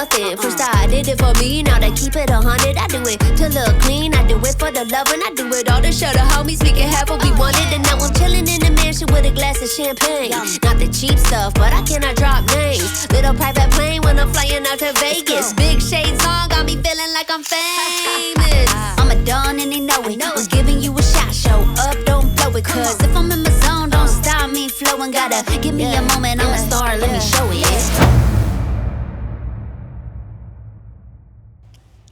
nothing. First I did it for me, now they keep it 100. I do it to look clean, I do it for the love, and I do it all to show the homies we can have what we wanted. And now I'm chilling in the mansion with a glass of champagne. Not the cheap stuff, but I cannot drop names. Little private plane when I'm flying out to Vegas. Big shades on, got me feeling like I'm famous. I'm a don and they know it. I'm giving you a shot, show up, don't blow it. Cause if I'm in my zone, don't stop me flowing. Gotta give me a moment, I'm a star, let me show it.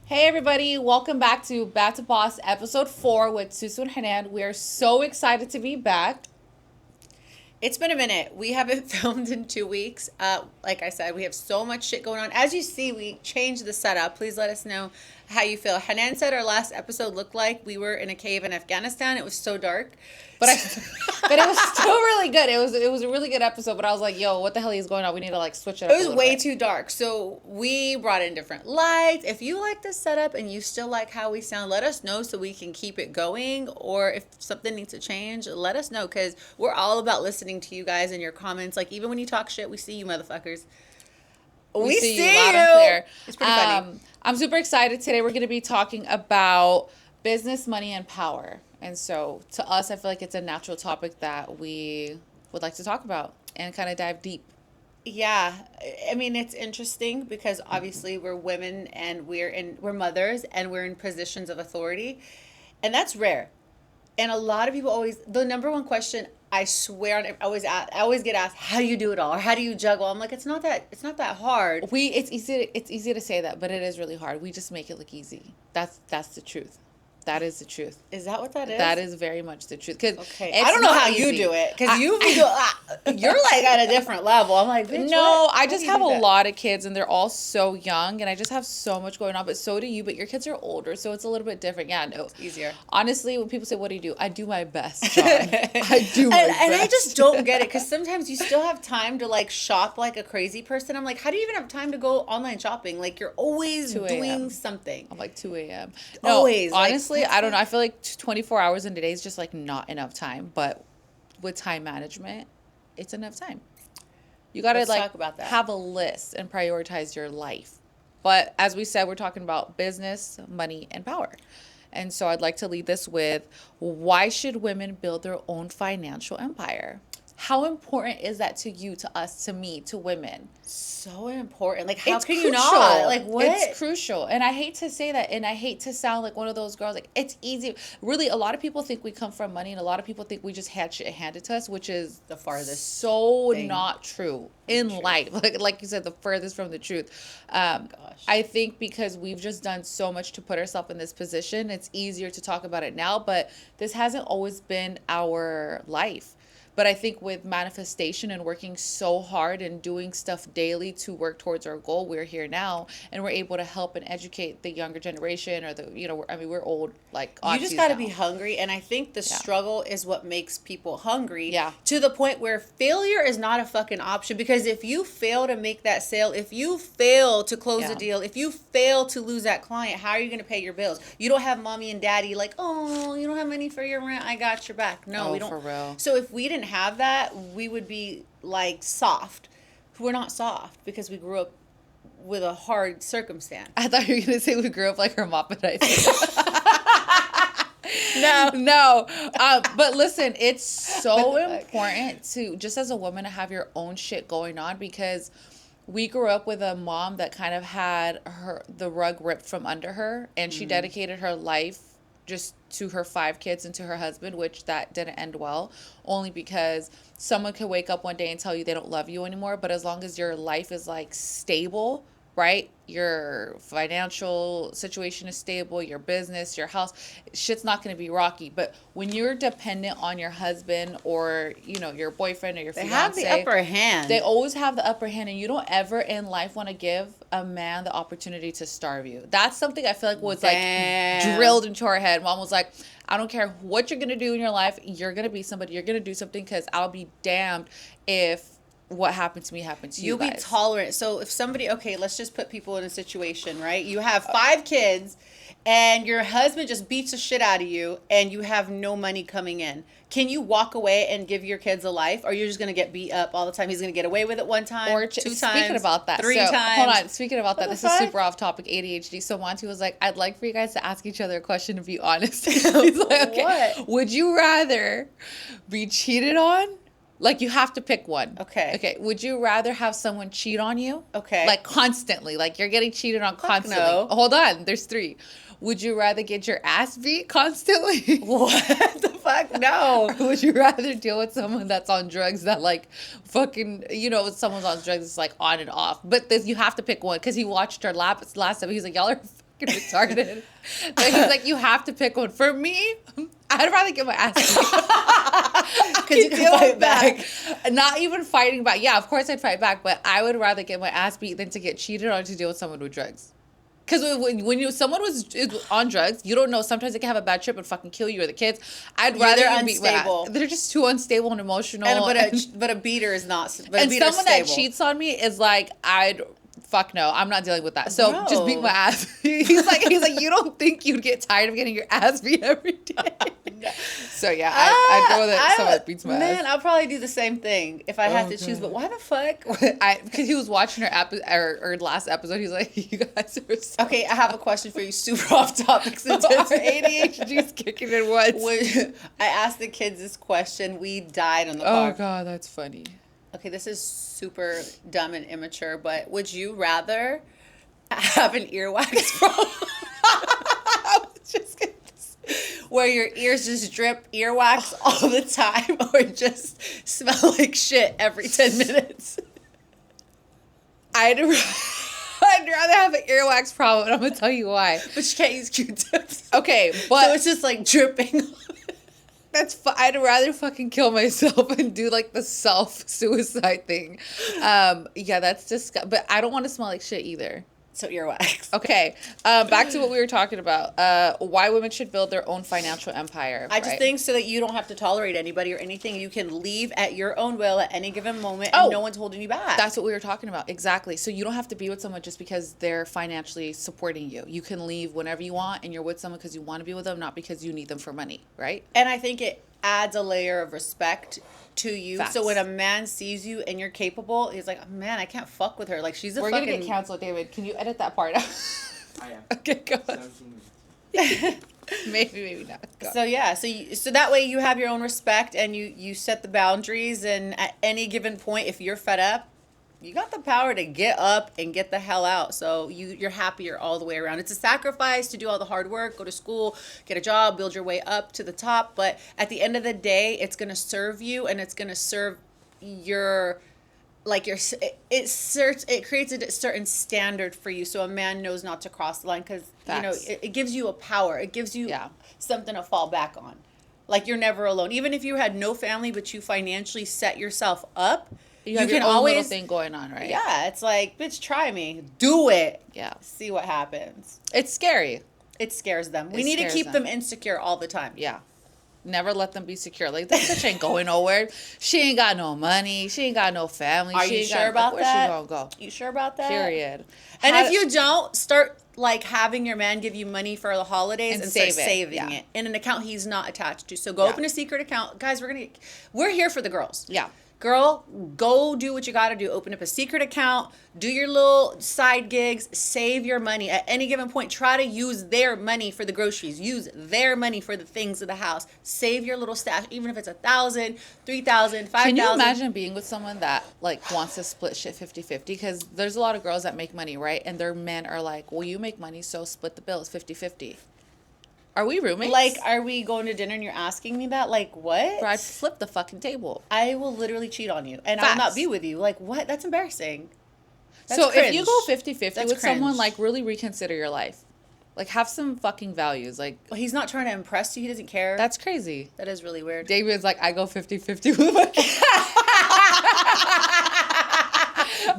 Hey everybody, welcome back to Boss episode 4 with Susu and Hanan. We are so excited to be back. It's been a minute. We haven't filmed in 2 weeks. Like I said, we have so much shit going on. As you see, we changed the setup. Please let us know how you feel. Hanan said our last episode looked like we were in a cave in Afghanistan. It was so dark. But it was still really good. It was a really good episode, but I was like, yo, what the hell is going on? We need to like switch it up. It was way too dark. So we brought in different lights. If you like this setup and you still like how we sound, let us know so we can keep it going. Or if something needs to change, let us know, because we're all about listening to you guys and your comments. Like, even when you talk shit, we see you motherfuckers. We see you loud and clear. It's pretty funny. I'm super excited. Today we're going to be talking about business, money, and power. And so to us, I feel like it's a natural topic that we would like to talk about and kind of dive deep. Yeah. I mean, it's interesting because obviously we're women and we're mothers and we're in positions of authority. And that's rare. And a lot of people the number one question, I swear, I always get asked, how do you do it all? Or how do you juggle? I'm like, it's not that hard. It's easy to say that, but it is really hard. We just make it look easy. That's the truth. That is the truth. Is that what that is? That is very much the truth. Okay. I don't know how you do it, because you're like at a different level. I'm like, bitch, no, what? I just have a lot of kids and they're all so young and I just have so much going on, but so do you. But your kids are older, so it's a little bit different. Yeah, no. It's easier. Honestly, when people say, what do you do? I do my best, John. I do my best. And I just don't get it, because sometimes you still have time to like shop like a crazy person. I'm like, how do you even have time to go online shopping? Like, you're always doing something. I'm like 2 a.m. No, always. Honestly, I don't know. I feel like 24 hours in a day is just like not enough time. But with time management, it's enough time. You got to like have a list and prioritize your life. But as we said, we're talking about business, money, and power. And so I'd like to lead this with, why should women build their own financial empire? How important is that to you, to us, to me, to women? So important. Like, how it's can crucial. You not? Like, what? It's crucial. And I hate to say that, and I hate to sound like one of those girls. Like, it's easy. Really, a lot of people think we come from money, and a lot of people think we just had shit handed to us, which is the farthest so not true in life. Like you said, the furthest from the truth. I think because we've just done so much to put ourselves in this position, it's easier to talk about it now, but this hasn't always been our life. But I think with manifestation and working so hard and doing stuff daily to work towards our goal, we're here now and we're able to help and educate the younger generation, or we're old, like you just got to be hungry. And I think the struggle is what makes people hungry to the point where failure is not a fucking option. Because if you fail to make that sale, if you fail to close a deal, if you fail to lose that client, how are you going to pay your bills? You don't have mommy and daddy like, oh, you don't have money for your rent, I got your back. No, we don't. For real. So if we didn't have that, we would be like soft. We're not soft because we grew up with a hard circumstance. I thought you were gonna say we grew up like hermaphrodites. No. But listen, it's so important to, just as a woman, to have your own shit going on, because we grew up with a mom that kind of had the rug ripped from under her, and she dedicated her life just to her 5 kids and to her husband, which that didn't end well, only because someone could wake up one day and tell you they don't love you anymore. But as long as your life is like stable, right? Your financial situation is stable, your business, your house, shit's not going to be rocky. But when you're dependent on your husband or, your boyfriend or your fiance, they have the upper hand. They always have the upper hand, and you don't ever in life want to give a man the opportunity to starve you. That's something I feel like was like drilled into our head. Mom was like, I don't care what you're going to do in your life. You're going to be somebody. You're going to do something, because I'll be damned if what happened to me happened to you. You'll be tolerant. So if somebody, okay, let's just put people in a situation, right? You have 5 kids and your husband just beats the shit out of you and you have no money coming in. Can you walk away and give your kids a life, or you're just going to get beat up all the time? He's going to get away with it one time, or 2 times, speaking about that, 3 times. Hold on. Speaking about that, this is super off topic, ADHD. So Monty was like, I'd like for you guys to ask each other a question and be honest. He's like, okay, what? Would you rather be cheated on? Like, you have to pick one. Okay. Would you rather have someone cheat on you? Okay. Like, constantly. Like, you're getting cheated on constantly. No. Hold on. There's 3. Would you rather get your ass beat constantly? What the fuck? No. Would you rather deal with someone that's on drugs that, like, fucking, you know, someone's on drugs, it's like on and off. But this, you have to pick one, because he watched our last time. He's like, y'all are fucking retarded. But he's like, you have to pick one. For me, I'd rather get my ass beat. Because you can fight back. Not even fighting back. Yeah, of course I'd fight back, but I would rather get my ass beat than to get cheated on to deal with someone with drugs. Because when someone is on drugs, you don't know. Sometimes they can have a bad trip and fucking kill you or the kids. I'd rather they're unstable. They're just too unstable and emotional. But a beater is not. And someone that cheats on me is like, fuck no, I'm not dealing with that. So just beat my ass. He's like, you don't think you'd get tired of getting your ass beat every day? So yeah, I'd go with someone that beats my ass. Man, I'll probably do the same thing if I have to choose. But why the fuck? Because he was watching our last episode. He's like, you guys are so okay, I have a question for you, super off topic. Since our ADHD's kicking in once. I asked the kids this question. We died on the Oh God, that's funny. Okay, this is super dumb and immature, but would you rather have an earwax problem? I was just gonna say, where your ears just drip earwax all the time, or just smell like shit every 10 minutes? I'd rather have an earwax problem, and I'm gonna tell you why. But you can't use Q-tips. Okay, but so it's just like dripping. I'd rather fucking kill myself and do like the self-suicide thing. Yeah, that's disgusting. But I don't want to smell like shit either. So earwax. Okay, back to what we were talking about. Why women should build their own financial empire. I just think so that you don't have to tolerate anybody or anything. You can leave at your own will at any given moment, and no one's holding you back. That's what we were talking about. Exactly. So you don't have to be with someone just because they're financially supporting you. You can leave whenever you want, and you're with someone because you want to be with them, not because you need them for money, right? And I think it adds a layer of respect to you. Facts. So when a man sees you and you're capable, he's like, man, I can't fuck with her. Like, she's a We're fucking... gonna get canceled, David. Can you edit that part out? I am. Okay, go on. Maybe not. Go. So yeah, so that way you have your own respect, and you set the boundaries, and at any given point, if you're fed up, you got the power to get up and get the hell out. So you're happier all the way around. It's a sacrifice to do all the hard work, go to school, get a job, build your way up to the top. But at the end of the day, it's going to serve you, and it's going to serve your, like your, it creates a certain standard for you. So a man knows not to cross the line, because, you know, it gives you a power. It gives you something to fall back on. Like, you're never alone. Even if you had no family, but you financially set yourself up, you can always little thing going on, right? Yeah, it's like, bitch, try me. Do it. Yeah. See what happens. It's scary. It scares them. We need to keep them insecure all the time. Yeah. Never let them be secure. Like, this bitch ain't going nowhere. She ain't got no money. She ain't got no family. Are you sure about that? Where's she gonna go? You sure about that? Period. And if you don't, start like having your man give you money for the holidays and start saving it in an account he's not attached to. So go open a secret account. Guys, we're here for the girls. Yeah. Girl, go do what you got to do. Open up a secret account, do your little side gigs, save your money. At any given point, try to use their money for the groceries. Use their money for the things of the house. Save your little stash, even if it's $1,000, $3,000, $5,000. Can you imagine being with someone that like wants to split shit 50-50? Because there's a lot of girls that make money, right? And their men are like, well, you make money, so split the bills 50-50. Are we roommates? Like, are we going to dinner and you're asking me that? Like, what? Bro, I'd flip the fucking table. I will literally cheat on you. And I'll not be with you. Like, what? That's embarrassing. That's cringe. If you go 50-50 with someone, like, really reconsider your life. Like, have some fucking values. Like, well, he's not trying to impress you. He doesn't care. That's crazy. That is really weird. David's like, I go 50-50 with my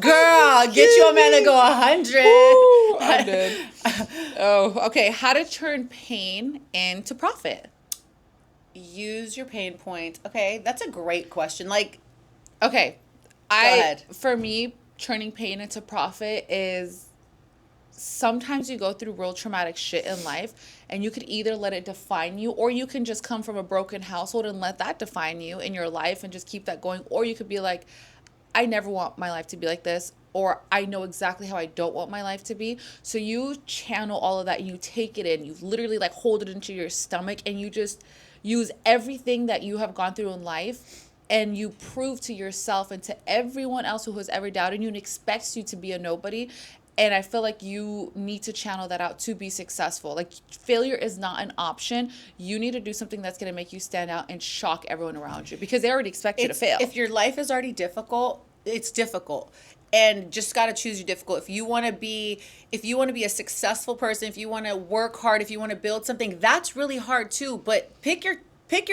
Girl, get you a man to go 100. Ooh, I'm dead. Oh, okay. How to turn pain into profit? Use your pain point. Okay, that's a great question. Like, okay, For me, turning pain into profit is sometimes you go through real traumatic shit in life and you could either let it define you, or you can just come from a broken household and let that define you in your life and just keep that going. Or you could be like, I never want my life to be like this, or I know exactly how I don't want my life to be. So you channel all of that and you take it in. You literally like hold it into your stomach and you just use everything that you have gone through in life, and you prove to yourself and to everyone else who has ever doubted you and expects you to be a nobody. And I feel like you need to channel that out to be successful. Like, failure is not an option. You need to do something that's going to make you stand out and shock everyone around you, because they already expect you to fail. If your life is already difficult, it's difficult. And just got to choose your difficult. If you want to be a successful person, if you want to work hard, if you want to build something, that's really hard too. But pick your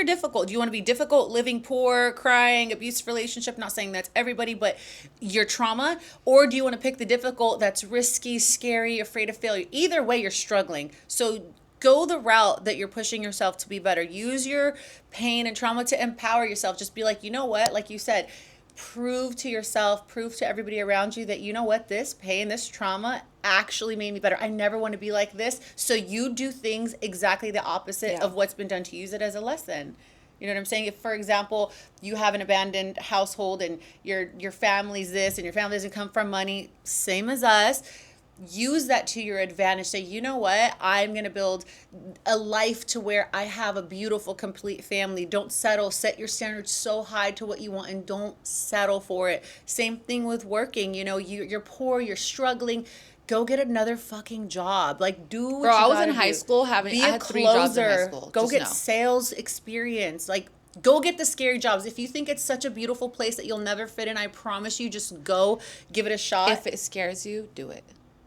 difficult. Do you want to be difficult, living poor, crying, abusive relationship? Not saying that's everybody, but your trauma. Or do you want to pick the difficult that's risky, scary, afraid of failure? Either way, you're struggling. So go the route that you're pushing yourself to be better. Use your pain and trauma to empower yourself. Just be like, you know what? Like you said, prove to yourself, prove to everybody around you that, you know what, this pain, this trauma actually made me better. I never want to be like this. So you do things exactly the opposite of what's been done to use it as a lesson. You know what I'm saying? If, for example, you have an abandoned household and your family's this and your family doesn't come from money, same as us, use that to your advantage. Say, you know what? I'm going to build a life to where I have a beautiful, complete family. Don't settle. Set your standards so high to what you want and don't settle for it. Same thing with working. You know, you're poor, you're struggling. Go get another fucking job. Like, do what I was in high school I had 3 jobs in high school. Go get sales experience. Like, go get the scary jobs. If you think it's such a beautiful place that you'll never fit in, I promise you, just go give it a shot. If it scares you, do it.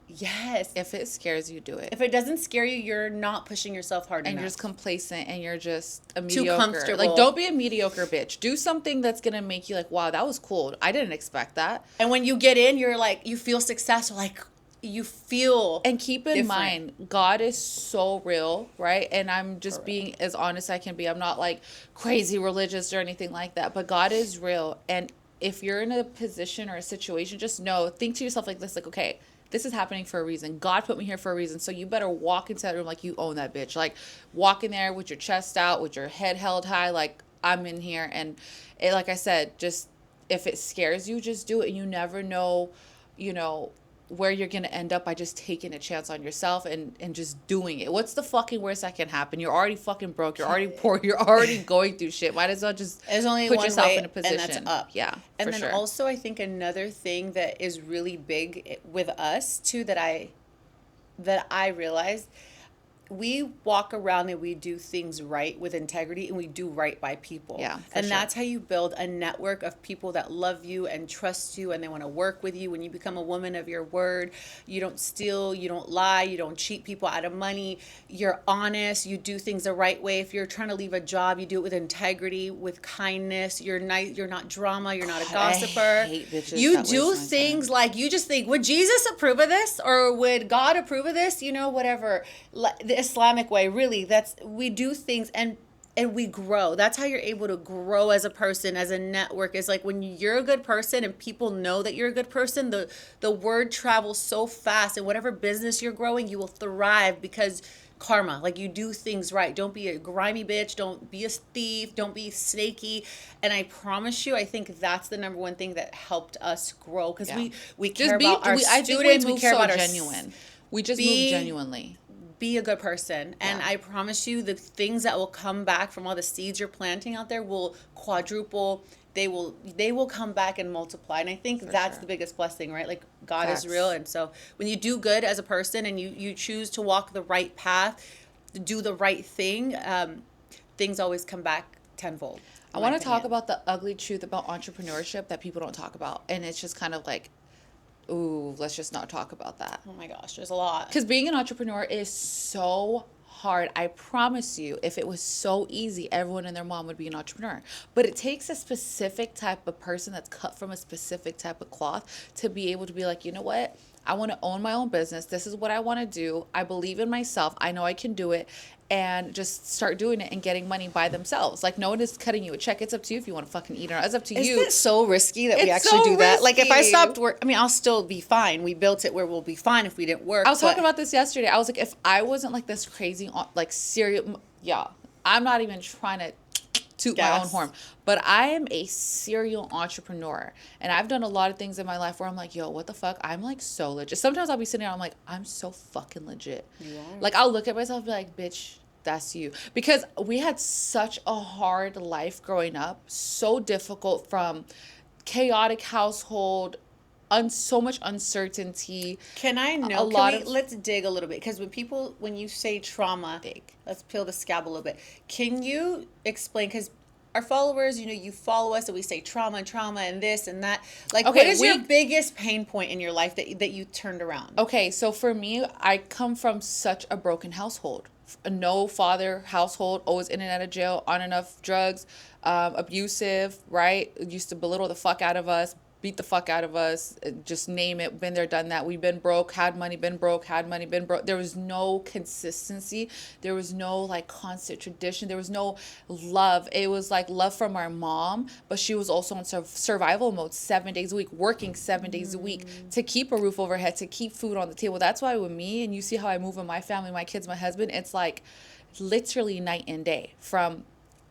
Yes. If it scares you, do it. If it doesn't scare you, you're not pushing yourself hard enough. And you're just complacent and you're just a too mediocre. comfortable. Like, don't be a mediocre bitch. Do something that's going to make you like, wow, that was cool. I didn't expect that. And when you get in, you're like, you feel successful. Like, you feel and keep in mind, God is so real, right? And I'm just being as honest as I can be. I'm not like crazy religious or anything like that, but God is real. And if you're in a position or a situation, just think to yourself like this, like, okay, this is happening for a reason. God put me here for a reason. So you better walk into that room like you own that bitch. Like, walk in there with your chest out, with your head held high, like, I'm in here. And like I said, just if it scares you, just do it. You never know, where you're going to end up by just taking a chance on yourself and just doing it. What's the fucking worst that can happen? You're already fucking broke. You're already poor. You're already going through shit. Might as well just There's only put one yourself way, in a position. And that's up. Yeah, and for then sure. Also, I think another thing that is really big with us too that I realized, we walk around and we do things right with integrity, and we do right by people. Yeah, and that's how you build a network of people that love you and trust you and they want to work with you. When you become a woman of your word, you don't steal, you don't lie, you don't cheat people out of money, you're honest, you do things the right way. If you're trying to leave a job, you do it with integrity, with kindness. You're nice, you're not drama, you're not a gossiper. I hate bitches you do things like, you just think, would Jesus approve of this, or would God approve of this? Whatever. The Islamic way, really, we do things and we grow. That's how you're able to grow as a person, as a network. Is like, when you're a good person and people know that you're a good person, the word travels so fast, and whatever business you're growing, you will thrive because karma, like, you do things right. Don't be a grimy bitch, don't be a thief, don't be snaky. And I promise you, I think that's the number one thing that helped us grow, because we care about our students, we care about genuine. We just move genuinely. Be a good person, and I promise you, the things that will come back from all the seeds you're planting out there will quadruple. They will come back and multiply. And I think that's the biggest blessing, right? Like, God is real. And so when you do good as a person and you choose to walk the right path, do the right thing, things always come back tenfold. I want to talk about the ugly truth about entrepreneurship that people don't talk about. And it's just kind of like, ooh, let's just not talk about that. Oh my gosh, there's a lot. Because being an entrepreneur is so hard. I promise you, if it was so easy, everyone and their mom would be an entrepreneur. But it takes a specific type of person that's cut from a specific type of cloth to be able to be like, you know what? I want to own my own business. This is what I want to do. I believe in myself. I know I can do it. and just start doing it and getting money by themselves. Like, no one is cutting you a check. It's up to you if you want to fucking eat or not. It's up to you. Isn't it so risky that we actually do that? Like, if I stopped work, I mean, I'll still be fine. We built it where we'll be fine if we didn't work. I was talking about this yesterday. I was like, if I wasn't like this crazy, like serial, I'm not even trying to toot my own horn, but I am a serial entrepreneur, and I've done a lot of things in my life where I'm like, yo, what the fuck? I'm like so legit. Sometimes I'll be sitting there, I'm like, I'm so fucking legit. You are. Like, I'll look at myself and be like, bitch, that's you. Because we had such a hard life growing up, so difficult, from chaotic household, so much uncertainty. Can I know? Let's dig a little bit, because when you say trauma, let's peel the scab a little bit. Can you explain? Because our followers, you follow us and we say trauma and this and that. Like, okay, what is your biggest pain point in your life that you turned around? Okay, so for me, I come from such a broken household. A no father household, always in and out of jail, on and off drugs, abusive, right? Used to belittle the fuck out of us, beat the fuck out of us, just name it, been there, done that. We've been broke, had money, been broke, had money, been broke. There was no consistency. There was no like constant tradition. There was no love. It was like love from our mom, but she was also in survival mode 7 days a week, working 7 days a week to keep a roof over her head, to keep food on the table. That's why with me, and you see how I move in my family, my kids, my husband, it's like literally night and day from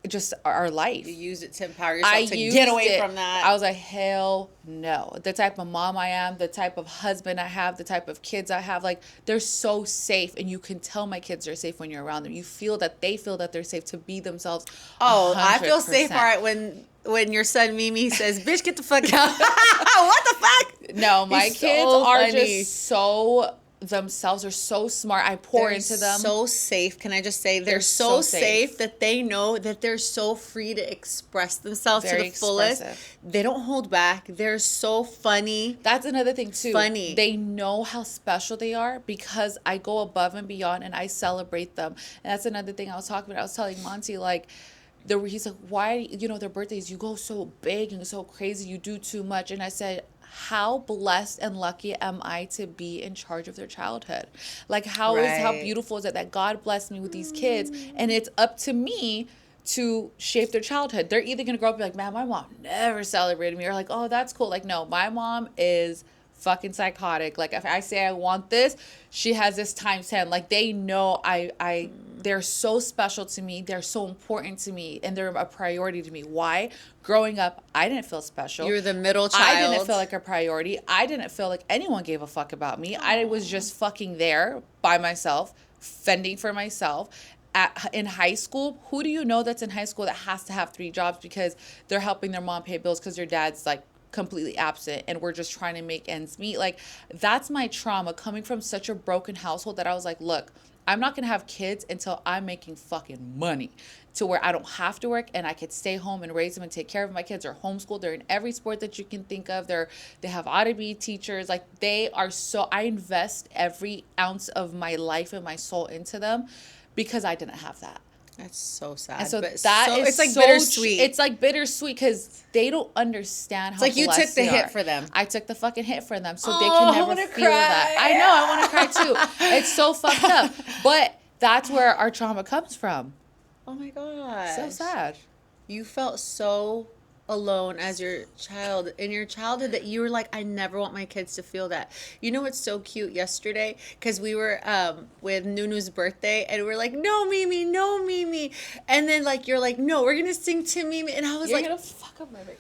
just our life. You used it to empower yourself to get away from that. I was like, hell no. The type of mom I am, the type of husband I have, the type of kids I have, like, they're so safe, and you can tell my kids are safe when you're around them. You feel that they feel that they're safe to be themselves. 100%. I feel safe, all right, when your son Mimi says, bitch, get the fuck out. What the fuck? No, my kids are just so themselves, are so smart. I pour into them. So safe. Can I just say they're so safe that they know that they're so free to express themselves to the fullest. They don't hold back. They're so funny. That's another thing too. Funny. They know how special they are because I go above and beyond and I celebrate them. And that's another thing I was talking about. I was telling Monty, like, he's like, why, their birthdays, you go so big and so crazy, you do too much. And I said, how blessed and lucky am I to be in charge of their childhood? Like, how beautiful is it that God blessed me with these kids, and it's up to me to shape their childhood. They're either going to grow up and be like, man, my mom never celebrated me, or like, oh, that's cool. Like, no, my mom is fucking psychotic. Like, if I say I want this, she has this times 10. Like, they know they're so special to me. They're so important to me, and they're a priority to me. Why? Growing up, I didn't feel special. You were the middle child. I didn't feel like a priority. I didn't feel like anyone gave a fuck about me. I was just fucking there by myself, fending for myself. In high school, who do you know that's in high school that has to have 3 jobs because they're helping their mom pay bills because their dad's like completely absent and we're just trying to make ends meet? Like, that's my trauma, coming from such a broken household, that I was like, look, I'm not going to have kids until I'm making fucking money to where I don't have to work and I could stay home and raise them and take care of my kids. Are homeschooled. They're in every sport that you can think of. They have Audible teachers. Like, they are so, I invest every ounce of my life and my soul into them because I didn't have that. That's so sad. And so it's like so bittersweet. It's like bittersweet because they don't understand how. It's like you took the hit for them. I took the fucking hit for them, so they can never feel that. I know, I want to cry too. It's so fucked up, but that's where our trauma comes from. Oh my god, so sad. You felt so alone as your child in your childhood that you were like, I never want my kids to feel that. You know what's so cute? Yesterday, because we were with Nunu's birthday and we're like, no Mimi, and then like you're like, no, we're gonna sing to Mimi, and I was like, you're gonna fuck up my makeup.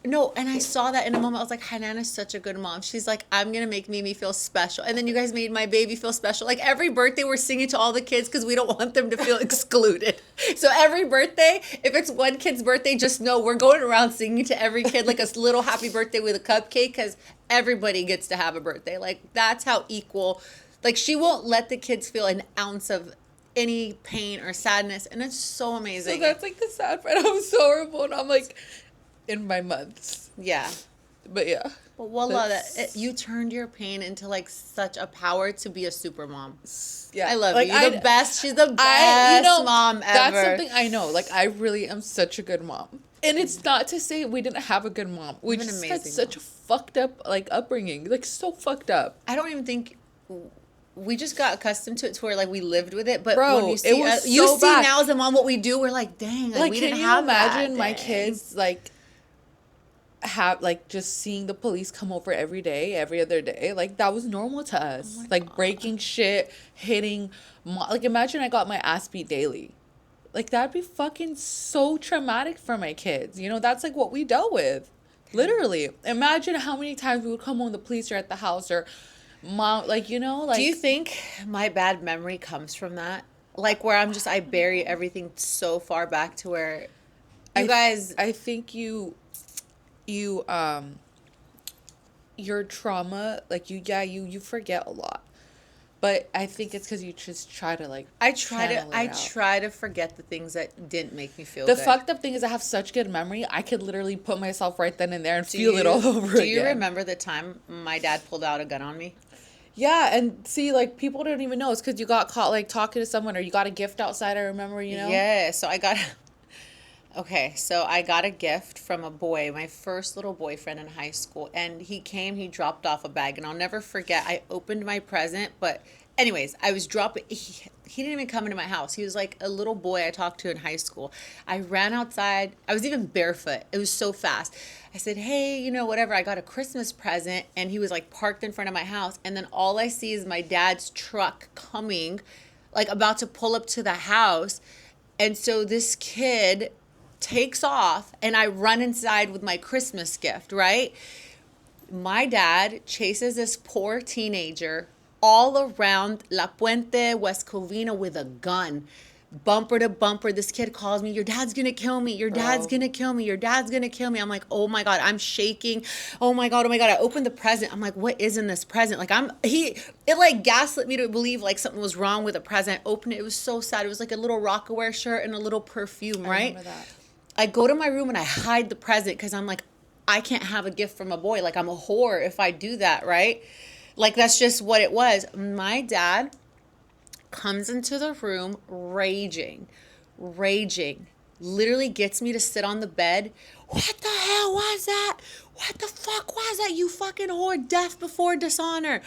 No, and I saw that in a moment. I was like, Hanana's such a good mom. She's like, I'm going to make Mimi feel special. And then you guys made my baby feel special. Like, every birthday we're singing to all the kids because we don't want them to feel excluded. So every birthday, if it's one kid's birthday, just know we're going around singing to every kid like a little happy birthday with a cupcake because everybody gets to have a birthday. Like, that's how equal. Like, she won't let the kids feel an ounce of any pain or sadness. And it's so amazing. So that's like the sad part. I'm so horrible. And I'm like, in my months. Yeah. But yeah. But voila, you turned your pain into like such a power to be a super mom. Yeah. I love like, you. You're the best. She's the best mom ever. That's something I know. Like, I really am such a good mom. And it's not to say we didn't have a good mom. We just had such a fucked up like upbringing. Like, so fucked up. I don't even think we just got accustomed to it to where like we lived with it. But bro, when you see, it was you so see bad. now as a mom what we do, we're like, dang, like we didn't have that. Can you imagine my kids like have like just seeing the police come over every day, every other day? Like that was normal to us. Like God. Breaking shit, hitting. Like imagine I got my ass beat daily. Like that'd be fucking so traumatic for my kids. You know, that's like what we dealt with. Literally. Imagine how many times we would come home, the police are at the house, or mom, like, you know, like. Do you think my bad memory comes from that? Like where I bury everything so far back to where I think your trauma, like you forget a lot. But I think it's because you just try to like. I try to forget the things that didn't make me feel good. The fucked up thing is I have such good memory. I could literally put myself right then and there and feel it all over again. Do you remember the time my dad pulled out a gun on me? Yeah, and see, like, people don't even know. It's because you got caught, like, talking to someone, or you got a gift outside, I remember, you know? Yeah, so I got a gift from a boy, my first little boyfriend in high school, and he dropped off a bag, and I'll never forget, I opened my present, but anyways, I was dropping, he didn't even come into my house. He was like a little boy I talked to in high school. I ran outside. I was even barefoot. It was so fast. I said, hey, you know, whatever. I got a Christmas present. And he was like parked in front of my house. And then all I see is my dad's truck coming, like about to pull up to the house. And so this kid takes off and I run inside with my Christmas gift, right? My dad chases this poor teenager all around La Puente, West Covina with a gun, bumper to bumper. This kid calls me, your dad's gonna kill me, your dad's gonna kill me, your dad's gonna kill me. I'm like, oh my God, I'm shaking. Oh my God. I opened the present. I'm like, what is in this present? Like it like gaslit me to believe like something was wrong with the present. I opened it. It was so sad. It was like a little Rocawear shirt and a little perfume, right? I remember that. I go to my room and I hide the present because I'm like, I can't have a gift from a boy. Like I'm a whore if I do that, right? Like, that's just what it was. My dad comes into the room raging, literally gets me to sit on the bed. What the hell was that? What the fuck was that, you fucking whore? Death before dishonor.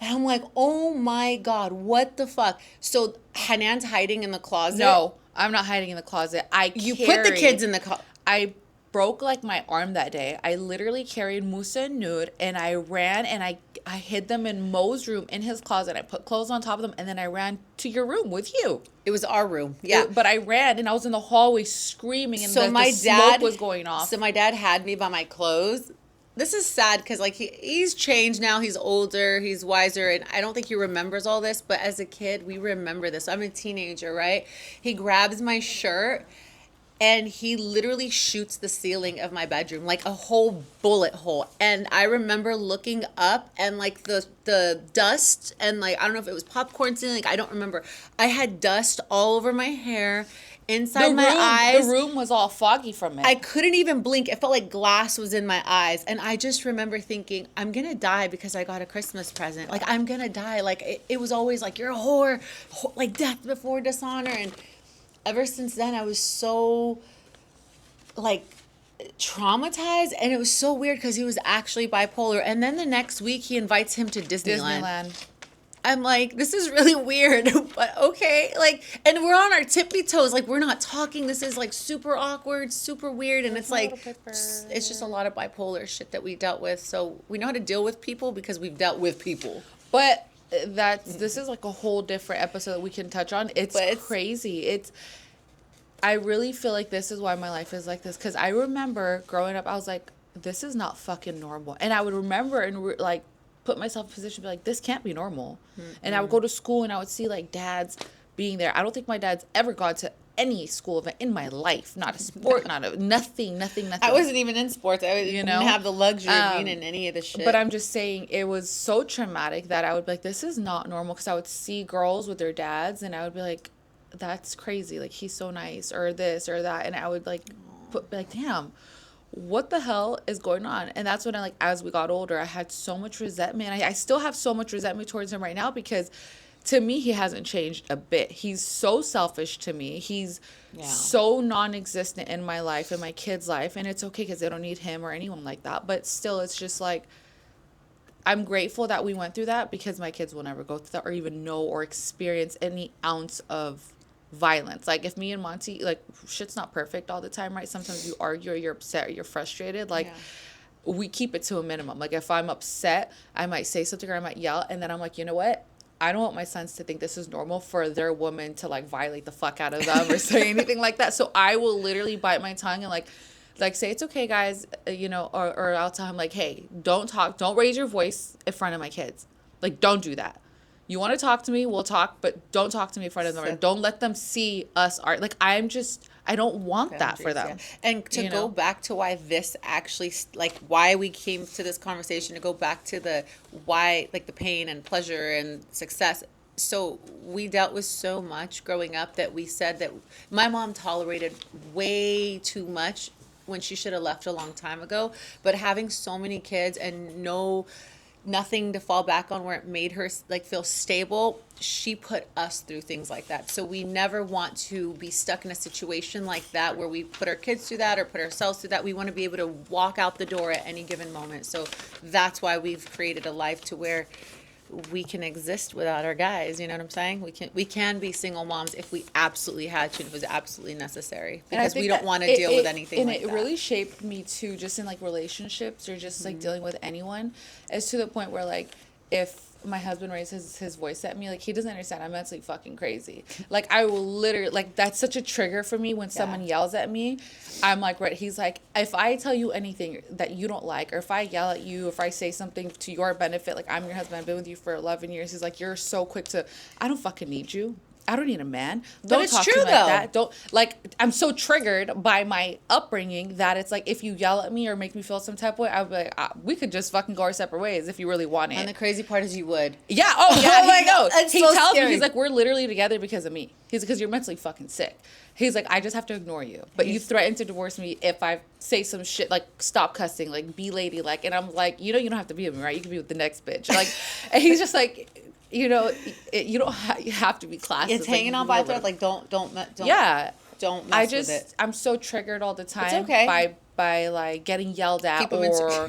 And I'm like, oh my God, what the fuck? So Hanan's hiding in the closet. No, I'm not hiding in the closet. You put the kids in the closet. I broke like my arm that day. I literally carried Musa and Noor and I ran and I hid them in Mo's room in his closet. I put clothes on top of them and then I ran to your room with you. It was our room. Yeah. But I ran and I was in the hallway screaming and the smoke was going off. So my dad had me by my clothes. This is sad because like he's changed now. He's older. He's wiser. And I don't think he remembers all this. But as a kid, we remember this. I'm a teenager, right? He grabs my shirt and he literally shoots the ceiling of my bedroom, like a whole bullet hole. And I remember looking up and like the dust and like, I don't know if it was popcorn ceiling, like I don't remember. I had dust all over my hair, inside my eyes. The room was all foggy from it. I couldn't even blink. It felt like glass was in my eyes. And I just remember thinking, I'm going to die because I got a Christmas present. Like, I'm going to die. Like, it was always like, you're a whore, like death before dishonor. And ever since then, I was so, like, traumatized. And it was so weird because he was actually bipolar. And then the next week, he invites him to Disneyland. I'm like, this is really weird, but okay. Like, and we're on our tippy toes. Like, we're not talking. This is, like, super awkward, super weird. And it's like, it's just a lot of bipolar shit that we dealt with. So we know how to deal with people because we've dealt with people. But this is like a whole different episode that we can touch on. It's crazy. I really feel like this is why my life is like this. Because I remember growing up, I was like, this is not fucking normal. And I would remember and like put myself in a position to be like, this can't be normal. Mm-hmm. And I would go to school and I would see like dads being there. I don't think my dad's ever gone to any school event in my life. Not a sport, nothing. I wasn't even in sports. I didn't have the luxury of being in any of the shit. But I'm just saying it was so traumatic that I would be like, this is not normal. Because I would see girls with their dads and I would be like, that's crazy. Like, he's so nice or this or that. And I would like be like, damn, what the hell is going on? And that's when I, like, as we got older, I had so much resentment. I still have so much resentment towards him right now because to me, he hasn't changed a bit. He's so selfish to me. He's so non-existent in my life, in my kids' life. And it's okay because they don't need him or anyone like that. But still, it's just like, I'm grateful that we went through that, because my kids will never go through that or even know or experience any ounce of violence. Like, if me and Monty, like, shit's not perfect all the time, right? Sometimes you argue or you're upset or you're frustrated. Like, we keep it to a minimum. Like, if I'm upset, I might say something or I might yell, and then I'm like, you know what? I don't want my sons to think this is normal for their woman to, like, violate the fuck out of them or say anything like that. So I will literally bite my tongue and, like say, it's okay, guys, you know, or I'll tell him, like, hey, don't raise your voice in front of my kids. Like, don't do that. You want to talk to me, we'll talk, but don't talk to me in front of them. Don't let them see us art. Like, I don't want that for them. Yeah. And to go back to why this actually, like, why we came to this conversation, to go back to the why, like, the pain and pleasure and success. So we dealt with so much growing up that we said that my mom tolerated way too much when she should have left a long time ago. But having so many kids and nothing to fall back on where it made her, like, feel stable, she put us through things like that. So we never want to be stuck in a situation like that where we put our kids through that or put ourselves through that. We want to be able to walk out the door at any given moment. So that's why we've created a life to where we can exist without our guys. You know what I'm saying? We can be single moms if we absolutely had to, if it was absolutely necessary, because we don't want to deal with anything like that. And it really shaped me too, just in, like, relationships or just like dealing with anyone, as to the point where, like, if my husband raises his voice at me, like, he doesn't understand I'm mentally fucking crazy. Like, I will literally, like, that's such a trigger for me when someone yells at me. I'm like, right, he's like, if I tell you anything that you don't like, or if I yell at you, if I say something to your benefit, like, I'm your husband, I've been with you for 11 years, he's like, you're so quick to, I don't fucking need you. I don't need a man. Don't talk to me like that. Don't, like, I'm so triggered by my upbringing that it's like, if you yell at me or make me feel some type of way, I'll be like, we could just fucking go our separate ways if you really want it. And the crazy part is you would. Yeah. Oh, yeah. Oh, He knows. He so tells scary. me, he's like, we're literally together because of me. He's because you're mentally fucking sick. He's like, I just have to ignore you. But you threaten to divorce me if I say some shit, like, stop cussing, like, be ladylike. And I'm like, you don't have to be with me, right? You can be with the next bitch. Like, and he's just like, you know, you don't you have to be classy. It's hanging on by a thread. Like, don't yeah. Don't mess with it. I'm so triggered all the time. It's okay. By like getting yelled at, or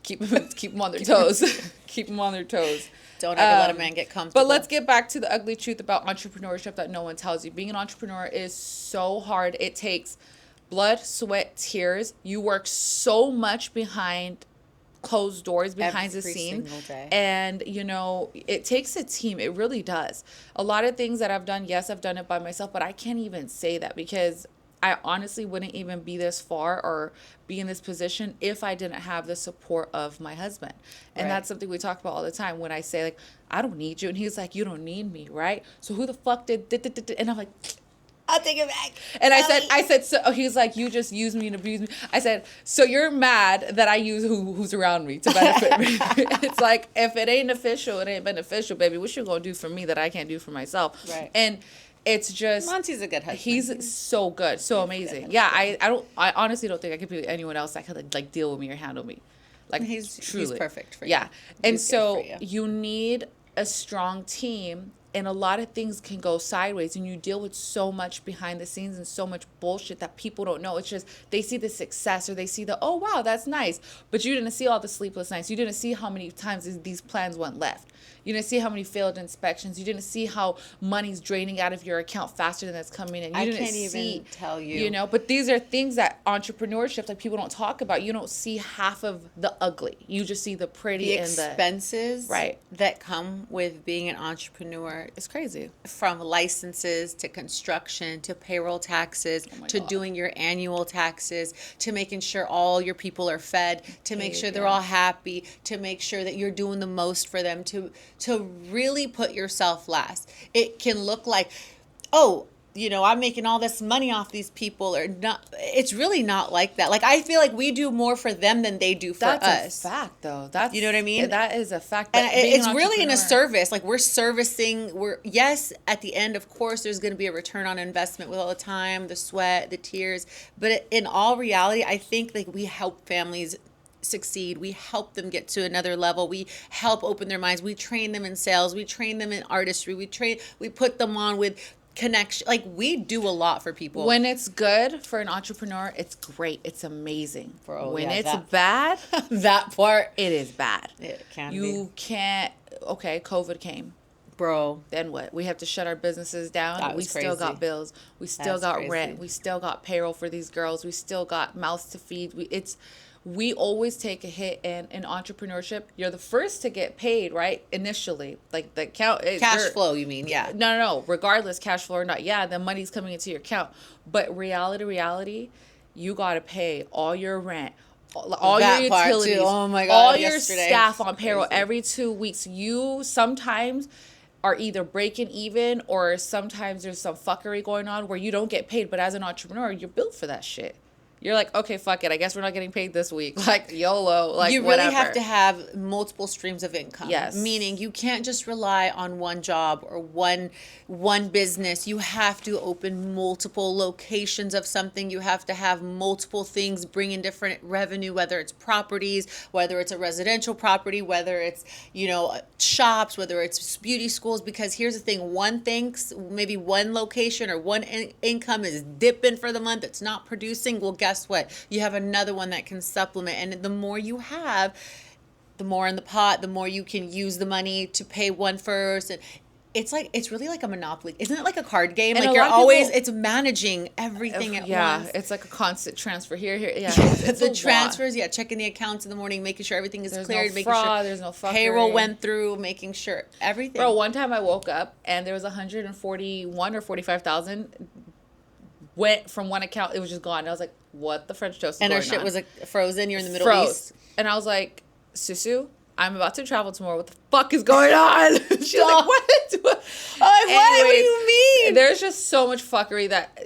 keep them on their toes. Keep them on their toes. Don't ever let a man get comfortable. But let's get back to the ugly truth about entrepreneurship that no one tells you. Being an entrepreneur is so hard. It takes blood, sweat, tears. You work so much behind closed doors, behind the scene, and you know, it takes a team. It really does. A lot of things that I've done, yes, I've done it by myself, but I can't even say that, because I honestly wouldn't even be this far or be in this position if I didn't have the support of my husband. And that's something we talk about all the time when I say, like, I don't need you, and he's like, you don't need me, right? So who the fuck did and I'm like, I'll take it back. And I said, so he's like, you just use me and abuse me. I said, so you're mad that I use who's around me to benefit me. It's like, if it ain't official, it ain't beneficial, baby. What you gonna do for me that I can't do for myself? Right. And it's just, Monty's a good husband. He's so good, so amazing. Yeah, I honestly don't think I could be with anyone else that could like deal with me or handle me. Like, he's perfect for you. Yeah. And so you need a strong team. And a lot of things can go sideways, and you deal with so much behind the scenes and so much bullshit that people don't know. It's just, they see the success, or they see the, oh, wow, that's nice. But you didn't see all the sleepless nights. You didn't see how many times these plans went left. You didn't see how many failed inspections. You didn't see how money's draining out of your account faster than it's coming in. You didn't even tell you. You know, but these are things that entrepreneurship, like, people don't talk about. You don't see half of the ugly. You just see the pretty and the expenses that come with being an entrepreneur. It's crazy. From licenses to construction to payroll taxes to doing your annual taxes to making sure all your people are fed, to make sure they're all happy, to make sure that you're doing the most for them, to really put yourself last. It can look like, oh, you know, I'm making all this money off these people, or not. It's really not like that. Like, I feel like we do more for them than they do for us. That's a fact, though. That's, you know what I mean? That is a fact. And it's really in a service. Like, we're servicing. Yes, at the end, of course, there's going to be a return on investment with all the time, the sweat, the tears. But in all reality, I think, like, we help families succeed. We help them get to another level. We help open their minds. We train them in sales. We train them in artistry. We put them on with connection. Like, we do a lot for people. When it's good for an entrepreneur, it's great. It's amazing. Bro, when yeah, it's bad, that part, it is bad. It can You can't, okay, COVID came. Bro. Then what? We have to shut our businesses down. That was We still got crazy. bills. We still got crazy. rent. We still got payroll for these girls. We still got mouths to feed. We always take a hit, and in entrepreneurship, you're the first to get paid, right? Initially, like the account Cash flow, you mean? Yeah. No. Regardless, cash flow or not, yeah, the money's coming into your account. But reality, you gotta pay all your rent, all That your part, utilities, too. Oh my God, all yesterday. your staff on payroll Crazy. every 2 weeks. You sometimes are either breaking even, or sometimes there's some fuckery going on where you don't get paid. But as an entrepreneur, you're built for that shit. You're like, okay, fuck it. I guess we're not getting paid this week. Like, YOLO. Like, you really whatever. have to have multiple streams of income. Yes. Meaning you can't just rely on one job or one business. You have to open multiple locations of something. You have to have multiple things bring in different revenue, whether it's properties, whether it's a residential property, whether it's, shops, whether it's beauty schools. Because here's the thing, maybe one location or one income is dipping for the month. It's not producing. Well, guess what? You have another one that can supplement. And the more you have, the more in the pot, the more you can use the money to pay one first. And it's really like a monopoly. Isn't it like a card game? And like, you're always, it's managing everything at once. Yeah, it's like a constant transfer here. Yeah, it's the a transfers, checking the accounts in the morning, making sure everything is There's cleared, no making fraud, sure there's no fuckery. payroll went through, making sure everything. Bro, one time I woke up and there was 141 or 45,000 went from one account. It was just gone. And I was like, what the French toast is and going our shit on? was frozen. You're in the Middle East. And I was like, Susu, I'm about to travel tomorrow. What the fuck is going on? She's like, what? What do you mean? There's just so much fuckery that,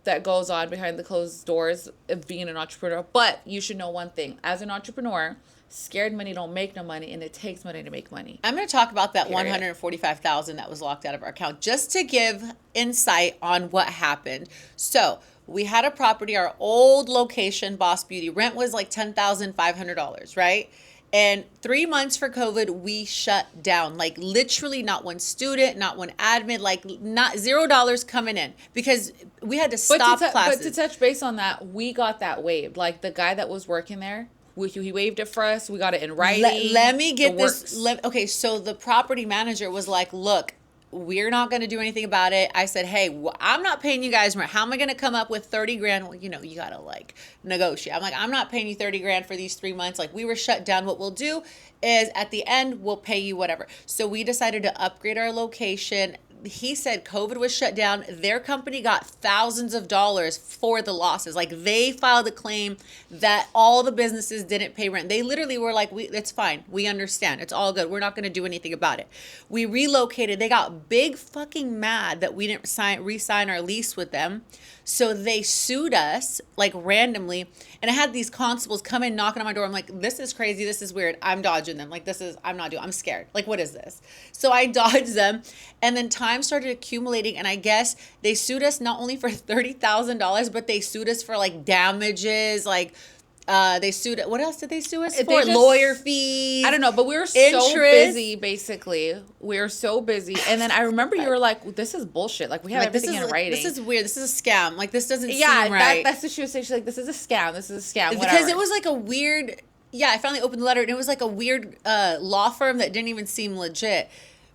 that goes on behind the closed doors of being an entrepreneur. But you should know one thing. As an entrepreneur, scared money don't make no money, and it takes money to make money. I'm going to talk about that Period. $145,000 that was locked out of our account, just to give insight on what happened. So we had a property, our old location, Boss Beauty. Rent was like $10,500, right? And 3 months for COVID, we shut down. Like, literally not one student, not one admin, like not $0 coming in, because we had to stop classes. But to touch base on that, we got that waived. Like, the guy that was working there, he waived it for us. We got it in writing. Let me get this. Okay, so the property manager was like, look, we're not going to do anything about it. I said, hey, I'm not paying you guys more. How am I going to come up with 30 grand? Well, you got to like negotiate. I'm like, I'm not paying you 30 grand for these 3 months. Like, we were shut down. What we'll do is at the end, we'll pay you whatever. So we decided to upgrade our location. He said COVID was shut down. Their company got thousands of dollars for the losses. Like, they filed a claim that all the businesses didn't pay rent. They literally were like, it's fine. We understand. It's all good. We're not going to do anything about it. We relocated. They got big fucking mad that we didn't re-sign our lease with them. So they sued us like randomly. And I had these constables come in knocking on my door. I'm like, this is crazy. This is weird. I'm dodging them. Like, I'm scared. Like, what is this? So I dodged them. And then time started accumulating. And I guess they sued us not only for $30,000, but they sued us for like damages, like, they sued. What else did they sue us for? Lawyer fees. I don't know, but we were so busy. Basically, we were so busy, and then I remember you were like, "This is bullshit. Like, we have everything in writing. This is weird. This is a scam. Like, this doesn't seem right." That's what she was saying. She's like, "This is a scam. This is a scam." Because whatever. it was like a weird. Yeah, I finally opened the letter, and it was like a weird law firm that didn't even seem legit.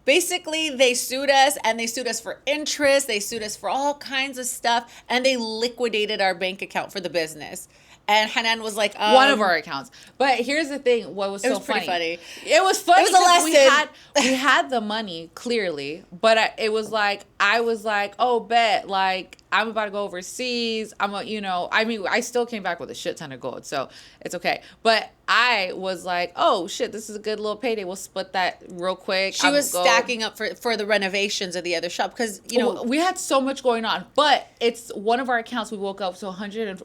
Basically, they sued us, and they sued us for interest. They sued us for all kinds of stuff, and they liquidated our bank account for the business. And Hanan was like, one of our accounts. But here's the thing: what was so funny? It was funny. It was a lesson. We had the money clearly, but I was like, oh, bet, like, I'm about to go overseas. I still came back with a shit ton of gold, so it's okay. But I was like, oh shit, this is a good little payday. We'll split that real quick. She was stacking up for the renovations of the other shop because we had so much going on. But it's one of our accounts. We woke up to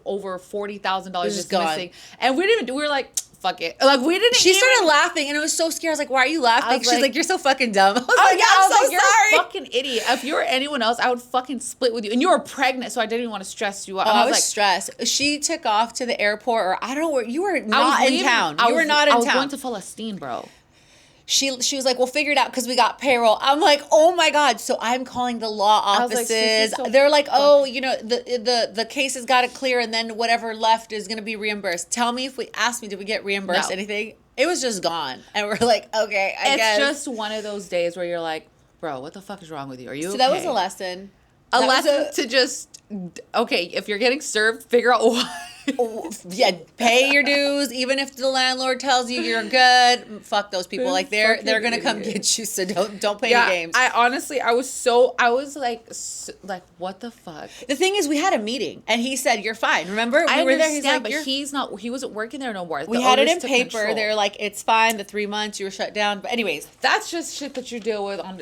over $40,000 just missing, and we didn't even. We were like, fuck it. Like, we didn't. She started laughing, and it was so scary. I was like, "Why are you laughing?" She's like, "You're so fucking dumb." I was like, "I'm so you're sorry." A fucking idiot. If you were anyone else, I would fucking split with you. And you were pregnant, so I didn't even want to stress you out. I was stressed. She took off to the airport, or I don't know where you were. Not in town. You were not in town. I was going to Palestine, bro. She was like, we'll figure it out because we got payroll. I'm like, oh my God. So I'm calling the law offices. Like, they're like, oh, you know, the case has got to clear and then whatever left is going to be reimbursed. Tell me if we asked me, did we get reimbursed anything? It was just gone. And we're like, okay, I guess. It's just one of those days where you're like, bro, what the fuck is wrong with you? Are you okay? So that was a lesson. A lesson to just, okay, if you're getting served, figure out why. Yeah, pay your dues. Even if the landlord tells you you're good, fuck those people. Like they're gonna come get you. So don't play any games. I honestly, I was like, what the fuck? The thing is, we had a meeting and he said you're fine. Remember, we were there. He's like, but he wasn't working there no more. We had it in paper. They're like, it's fine. The 3 months you were shut down. But anyways, that's just shit that you deal with on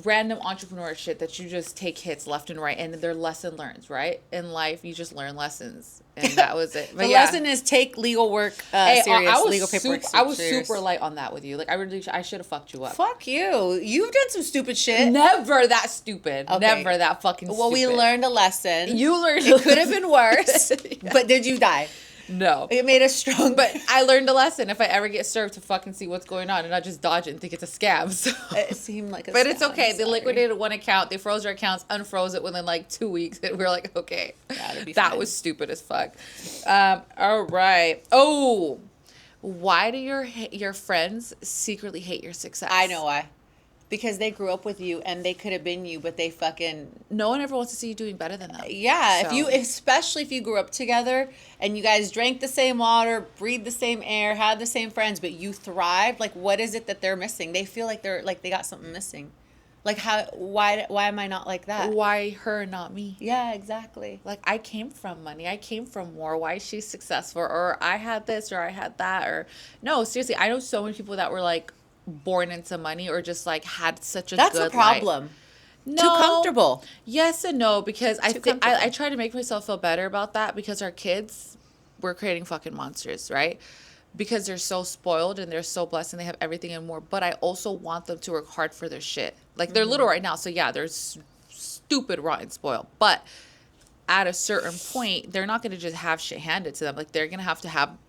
random entrepreneur shit that you just take hits left and right, and they're lesson learned, right? In life, you just learn lessons. And that was it. But the lesson is take legal work serious. Legal paperwork I was super light on that with you. Like I should have fucked you up. Fuck you. You've done some stupid shit. Never that stupid. Okay. Never that fucking stupid. Well, we learned a lesson. You learned. It could have been worse. Yeah. But did you die? No. It made us strong. But I learned a lesson if I ever get served to fucking see what's going on and not just dodge it and think it's a scam. So. It seemed like a scam. But it's okay. They liquidated one account. They froze our accounts, unfroze it within like 2 weeks. And we were like, okay. That was stupid as fuck. All right. Oh, why do your friends secretly hate your success? I know why. Because they grew up with you and they could have been you, but they fucking... No one ever wants to see you doing better than them. Yeah, so. Especially if you grew up together and you guys drank the same water, breathed the same air, had the same friends, but you thrived. Like, what is it that they're missing? They feel like they got something missing. Like, why am I not like that? Why her, not me? Yeah, exactly. Like, I came from money. I came from war. Why is she successful? Or I had this or I had that. Or no, seriously, I know so many people that were like, born into money or just like had such a that's good a problem life. No, too comfortable. Yes and no, because I try to make myself feel better about that because our kids, we're creating fucking monsters, right? Because they're so spoiled and they're so blessed and they have everything and more, but I also want them to work hard for their shit. Like they're little right now, so yeah, they're stupid, rotten, spoiled, but at a certain point, they're not going to just have shit handed to them. Like, they're going to have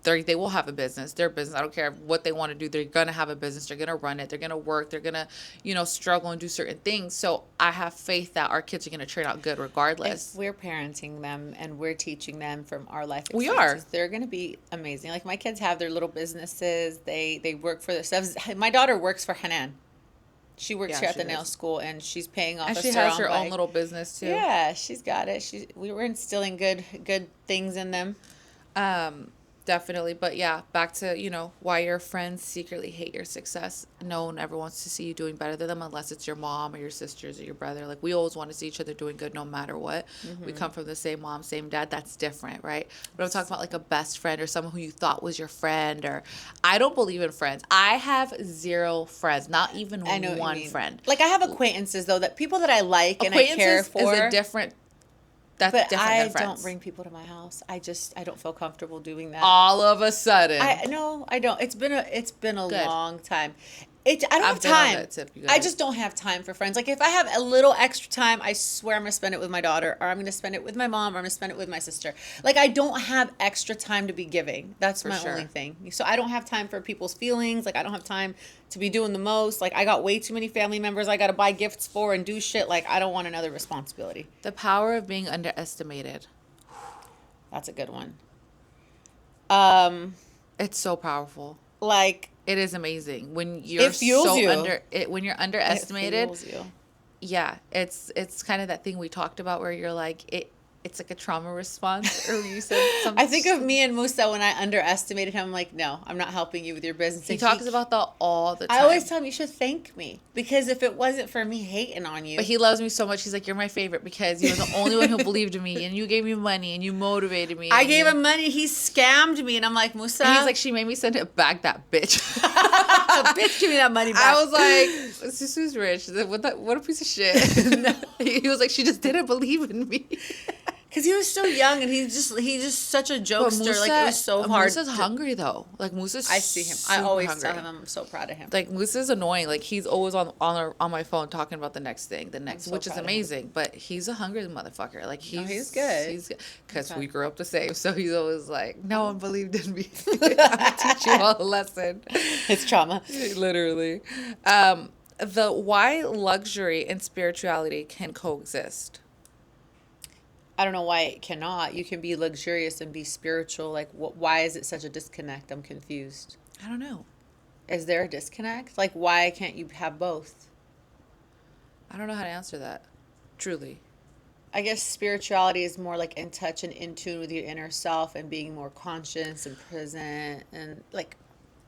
they will have a business. Their business, I don't care what they want to do. They're going to have a business. They're going to run it. They're going to work. They're going to, struggle and do certain things. So I have faith that our kids are going to turn out good regardless. If we're parenting them and we're teaching them from our life experiences. We are. They're going to be amazing. Like, my kids have their little businesses. They work for themselves. My daughter works for Hanan. She works here at the nail school, and she's paying off. And she has her own little business too. Yeah, she's got it. We were instilling good things in them. Definitely. But yeah, back to, why your friends secretly hate your success. No one ever wants to see you doing better than them unless it's your mom or your sisters or your brother. Like, we always want to see each other doing good no matter what. Mm-hmm. We come from the same mom, same dad. That's different, right? But I'm talking about like a best friend or someone who you thought was your friend. Or I don't believe in friends. I have 0 friends, not even one friend. Like, I have acquaintances though, that people that I like and I care for. Is a different. That's I don't bring people to my house. I don't feel comfortable doing that. All of a sudden. I don't. It's been a long time. I don't have time. I just don't have time for friends. Like, if I have a little extra time, I swear I'm going to spend it with my daughter, or I'm going to spend it with my mom, or I'm going to spend it with my sister. Like, I don't have extra time to be giving. That's my only thing. So I don't have time for people's feelings. Like, I don't have time to be doing the most. Like, I got way too many family members I got to buy gifts for and do shit. Like, I don't want another responsibility. The power of being underestimated. That's a good one. It's so powerful. Like, it is amazing when you're when you're underestimated. It fuels you. Yeah, it's kind of that thing we talked about where you're like it's like a trauma response, or you said something. I think of me and Musa when I underestimated him. I'm like, no, I'm not helping you with your business. He talks about that all the time. I always tell him you should thank me, because if it wasn't for me hating on you. But he loves me so much. He's like, you're my favorite because you were the only one who believed in me, and you gave me money and you motivated me. I gave him money. He scammed me, and I'm like, Musa. And he's like, she made me send it back, that bitch. Bitch, give me that money back. I was like, Susu's rich. What a piece of shit. He was like, she just didn't believe in me. Because he was so young and he's just such a jokester. Musa, like it was so hard. Musa's hungry though. Like Musa's. I see him. I always hungry. tell him I'm so proud of him. Like Musa's annoying. Like he's always on my phone talking about the next thing, which is amazing. But he's a hungry motherfucker. Like he's good. He's because we grew up the same. So he's always like, no one believed in me. I'm gonna teach you all a lesson. It's trauma. Literally. The why luxury and spirituality can coexist. I don't know why it cannot. You can be luxurious and be spiritual. Like, why is it such a disconnect? I'm confused. I don't know. Is there a disconnect? Like, why can't you have both? I don't know how to answer that. Truly. I guess spirituality is more like in touch and in tune with your inner self and being more conscious and present and like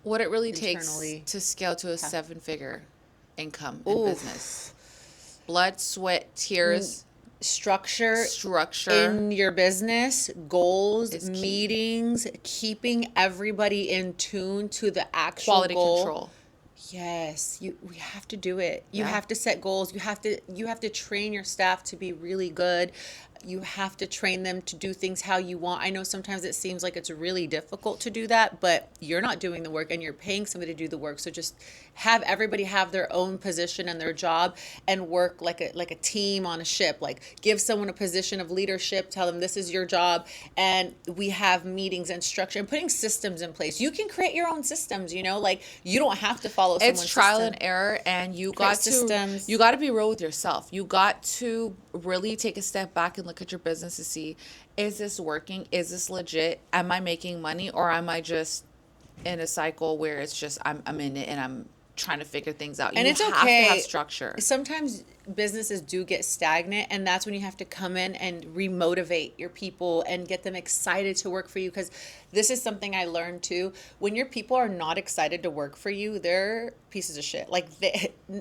what it really takes to scale to a 7-figure income in business. Blood, sweat, tears. Structure in your business, goals, meetings, keeping everybody in tune to the actual quality goal. Control. Yes, we have to do it. You have to set goals. You have to train your staff to be really good. You have to train them to do things how you want. I know sometimes it seems like it's really difficult to do that, but you're not doing the work and you're paying somebody to do the work. So just have everybody have their own position and their job and work like a team on a ship. Like give someone a position of leadership, tell them this is your job, and we have meetings and structure and putting systems in place. You can create your own systems, like you don't have to follow someone's It's trial system. and error, and you got to be real with yourself. You got to really take a step back and look at your business to see, is this working? Is this legit? Am I making money, or am I just in a cycle where it's just I'm in it and I'm trying to figure things out? And you it's have okay. to have structure. Sometimes businesses do get stagnant, and that's when you have to come in and remotivate your people and get them excited to work for you, because this is something I learned too. When your people are not excited to work for you, they're pieces of shit. Like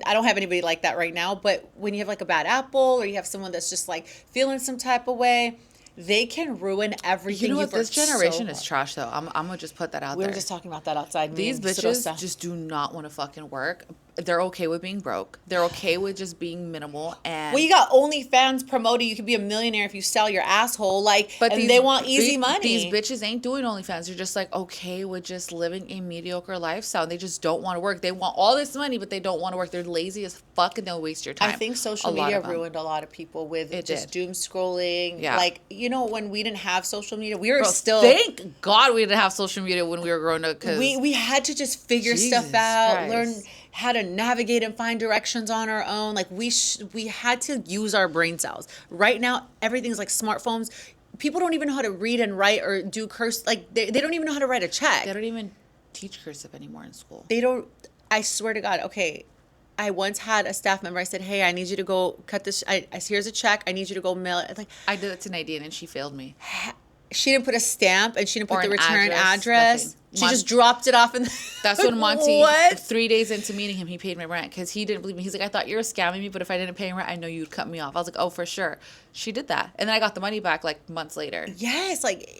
I don't have anybody like that right now, but when you have like a bad apple or you have someone that's just like feeling some type of way, they can ruin everything. You know what? This generation is trash, though. I'm gonna just put that out there. We were just talking about that outside. These bitches just do not want to fucking work. They're okay with being broke. They're okay with just being minimal. And well, you got OnlyFans promoting. You could be a millionaire if you sell your asshole. They want easy money. These bitches ain't doing OnlyFans. They're just like okay with just living a mediocre lifestyle. They just don't want to work. They want all this money, but they don't want to work. They're lazy as fuck, and they'll waste your time. I think social media ruined a lot of people with doom scrolling. Yeah. When we didn't have social media, we were still. Thank God we didn't have social media when we were growing up. Cause we had to just figure stuff out, learn how to navigate and find directions on our own. Like we had to use our brain cells. Right now, everything's like smartphones. People don't even know how to read and write or do cursive. Like they don't even know how to write a check. They don't even teach cursive anymore in school. They don't. I swear to God. Okay. I once had a staff member. I said, "Hey, I need you to go cut this. Here's a check. I need you to go mail it." Like I did it to Nadine, and she failed me. She didn't put a stamp, and she didn't put the return address. She Mon- just dropped it off. That's when Monty, 3 days into meeting him, he paid my rent because he didn't believe me. He's like, I thought you were scamming me, but if I didn't pay rent, I know you'd cut me off. I was like, oh, for sure. She did that. And then I got the money back like months later. Yes, like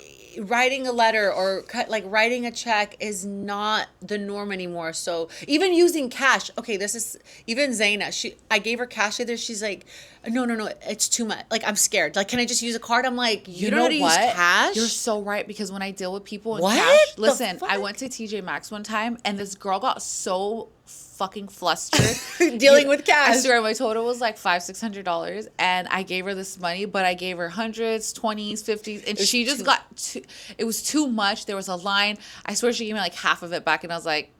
writing a letter or writing a check is not the norm anymore. So even using cash. Okay, this is even Zaina. I gave her cash the other. She's like, no, it's too much. Like I'm scared. Like, can I just use a card? I'm like, you know how to use cash? You're so right, because when I deal with people in cash, listen, I went to TJ Maxx one time and this girl got so fucking flustered dealing with cash. I swear my total was like $500-$600, and I gave her this money, but I gave her hundreds, 20s, 50s, and she just got it was too much. There was a line. I swear she gave me like half of it back, and I was like,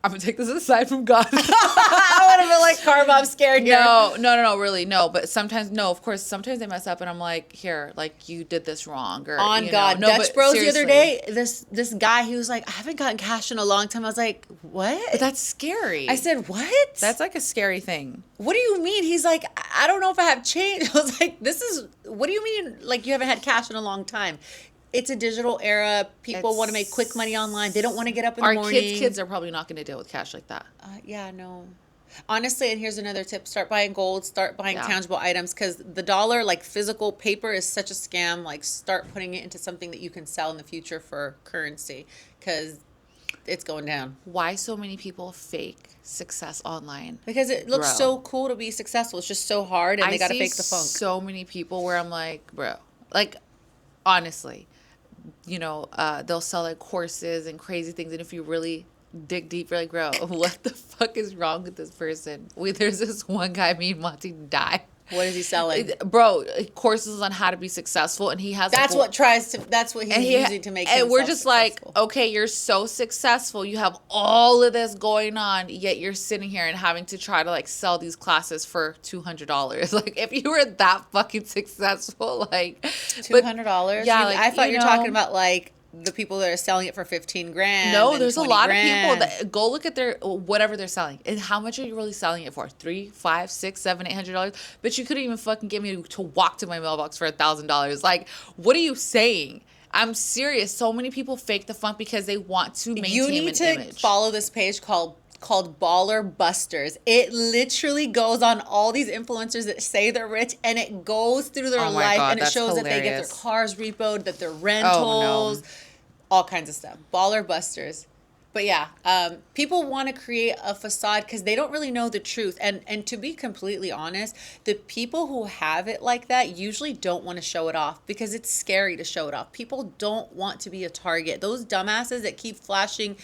I'm gonna take this aside from God. I would have been like, Carb, I'm scared. No, really, no. But sometimes, no, of course, sometimes they mess up, and I'm like, here, like you did this wrong, or on God. No, Dutch Bros seriously. The other day, this guy, he was like, I haven't gotten cash in a long time. I was like, what? But that's scary. I said, what? That's like a scary thing. What do you mean? He's like, I don't know if I have change. I was like, what do you mean? Like you haven't had cash in a long time? It's a digital era. People want to make quick money online. They don't want to get up in the morning. Our kids are probably not going to deal with cash like that. Yeah, no. Honestly, and here's another tip. Start buying gold. Start buying tangible items, because the dollar, like physical paper, is such a scam. Like start putting it into something that you can sell in the future for currency, because it's going down. Why so many people fake success online? Because it looks so cool to be successful. It's just so hard, and they got to fake the funk. So many people where I'm like, bro, Like, honestly, you know, they'll sell like courses and crazy things. And if you really dig deep, you're like, bro, what the fuck is wrong with this person? There's this one guy, me and Monty die. What is he selling? Bro, courses on how to be successful, and he has that's what he's using to make himself and we're just successful. like, okay, you're so successful, you have all of this going on, yet you're sitting here and having to try to like sell these classes for $200. Like, if you were that fucking successful, like $200, yeah, like, I thought you were talking about like the people that are selling it for 15 grand. No, there's a lot of people that go look at their whatever they're selling and how much are you really selling it for? $300, $500, $600, $700, $800. But you couldn't even fucking get me to walk to my mailbox for $1,000. Like, what are you saying? I'm serious. So many people fake the funk because they want to maintain an image. You need to follow this page called Baller Busters. It literally goes on all these influencers that say they're rich, and it goes through their life, and it shows that they get their cars repoed, that they're rentals, all kinds of stuff. Baller Busters. But yeah, people want to create a facade because they don't really know the truth. And to be completely honest, the people who have it like that usually don't want to show it off because it's scary to show it off. People don't want to be a target. Those dumbasses that keep flashing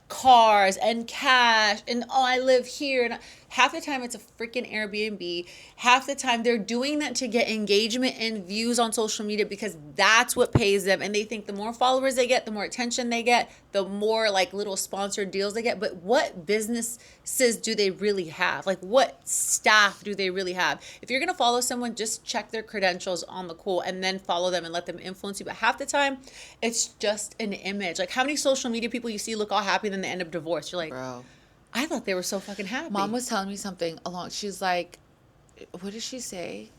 cars and cash and, oh, I live here. And half the time it's a freaking Airbnb. Half the time they're doing that to get engagement and views on social media because that's what pays them. And they think the more followers they get, the more attention they get, the more like little sponsored deals they get. But what businesses do they really have? Like, what staff do they really have? If you're going to follow someone, just check their credentials on the cool and then follow them and let them influence you. But half the time it's just an image. Like, how many social media people you see look all happy and then they end up divorced? You're like, bro, I thought they were so fucking happy. Mom was telling me something along. She's like, what did she say?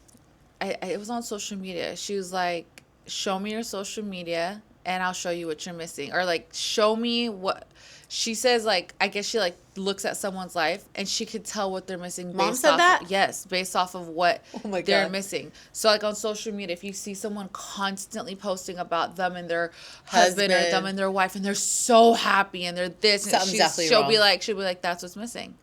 It was on social media. She was like, show me your social media and I'll show you what you're missing. Or like, show me what she says. Like, I guess she like looks at someone's life and she could tell what they're missing. Mom said that? Yes, based off of what they're missing. So like on social media, if you see someone constantly posting about them and their husband or them and their wife and they're so happy and they're this, and she'll be like, that's what's missing.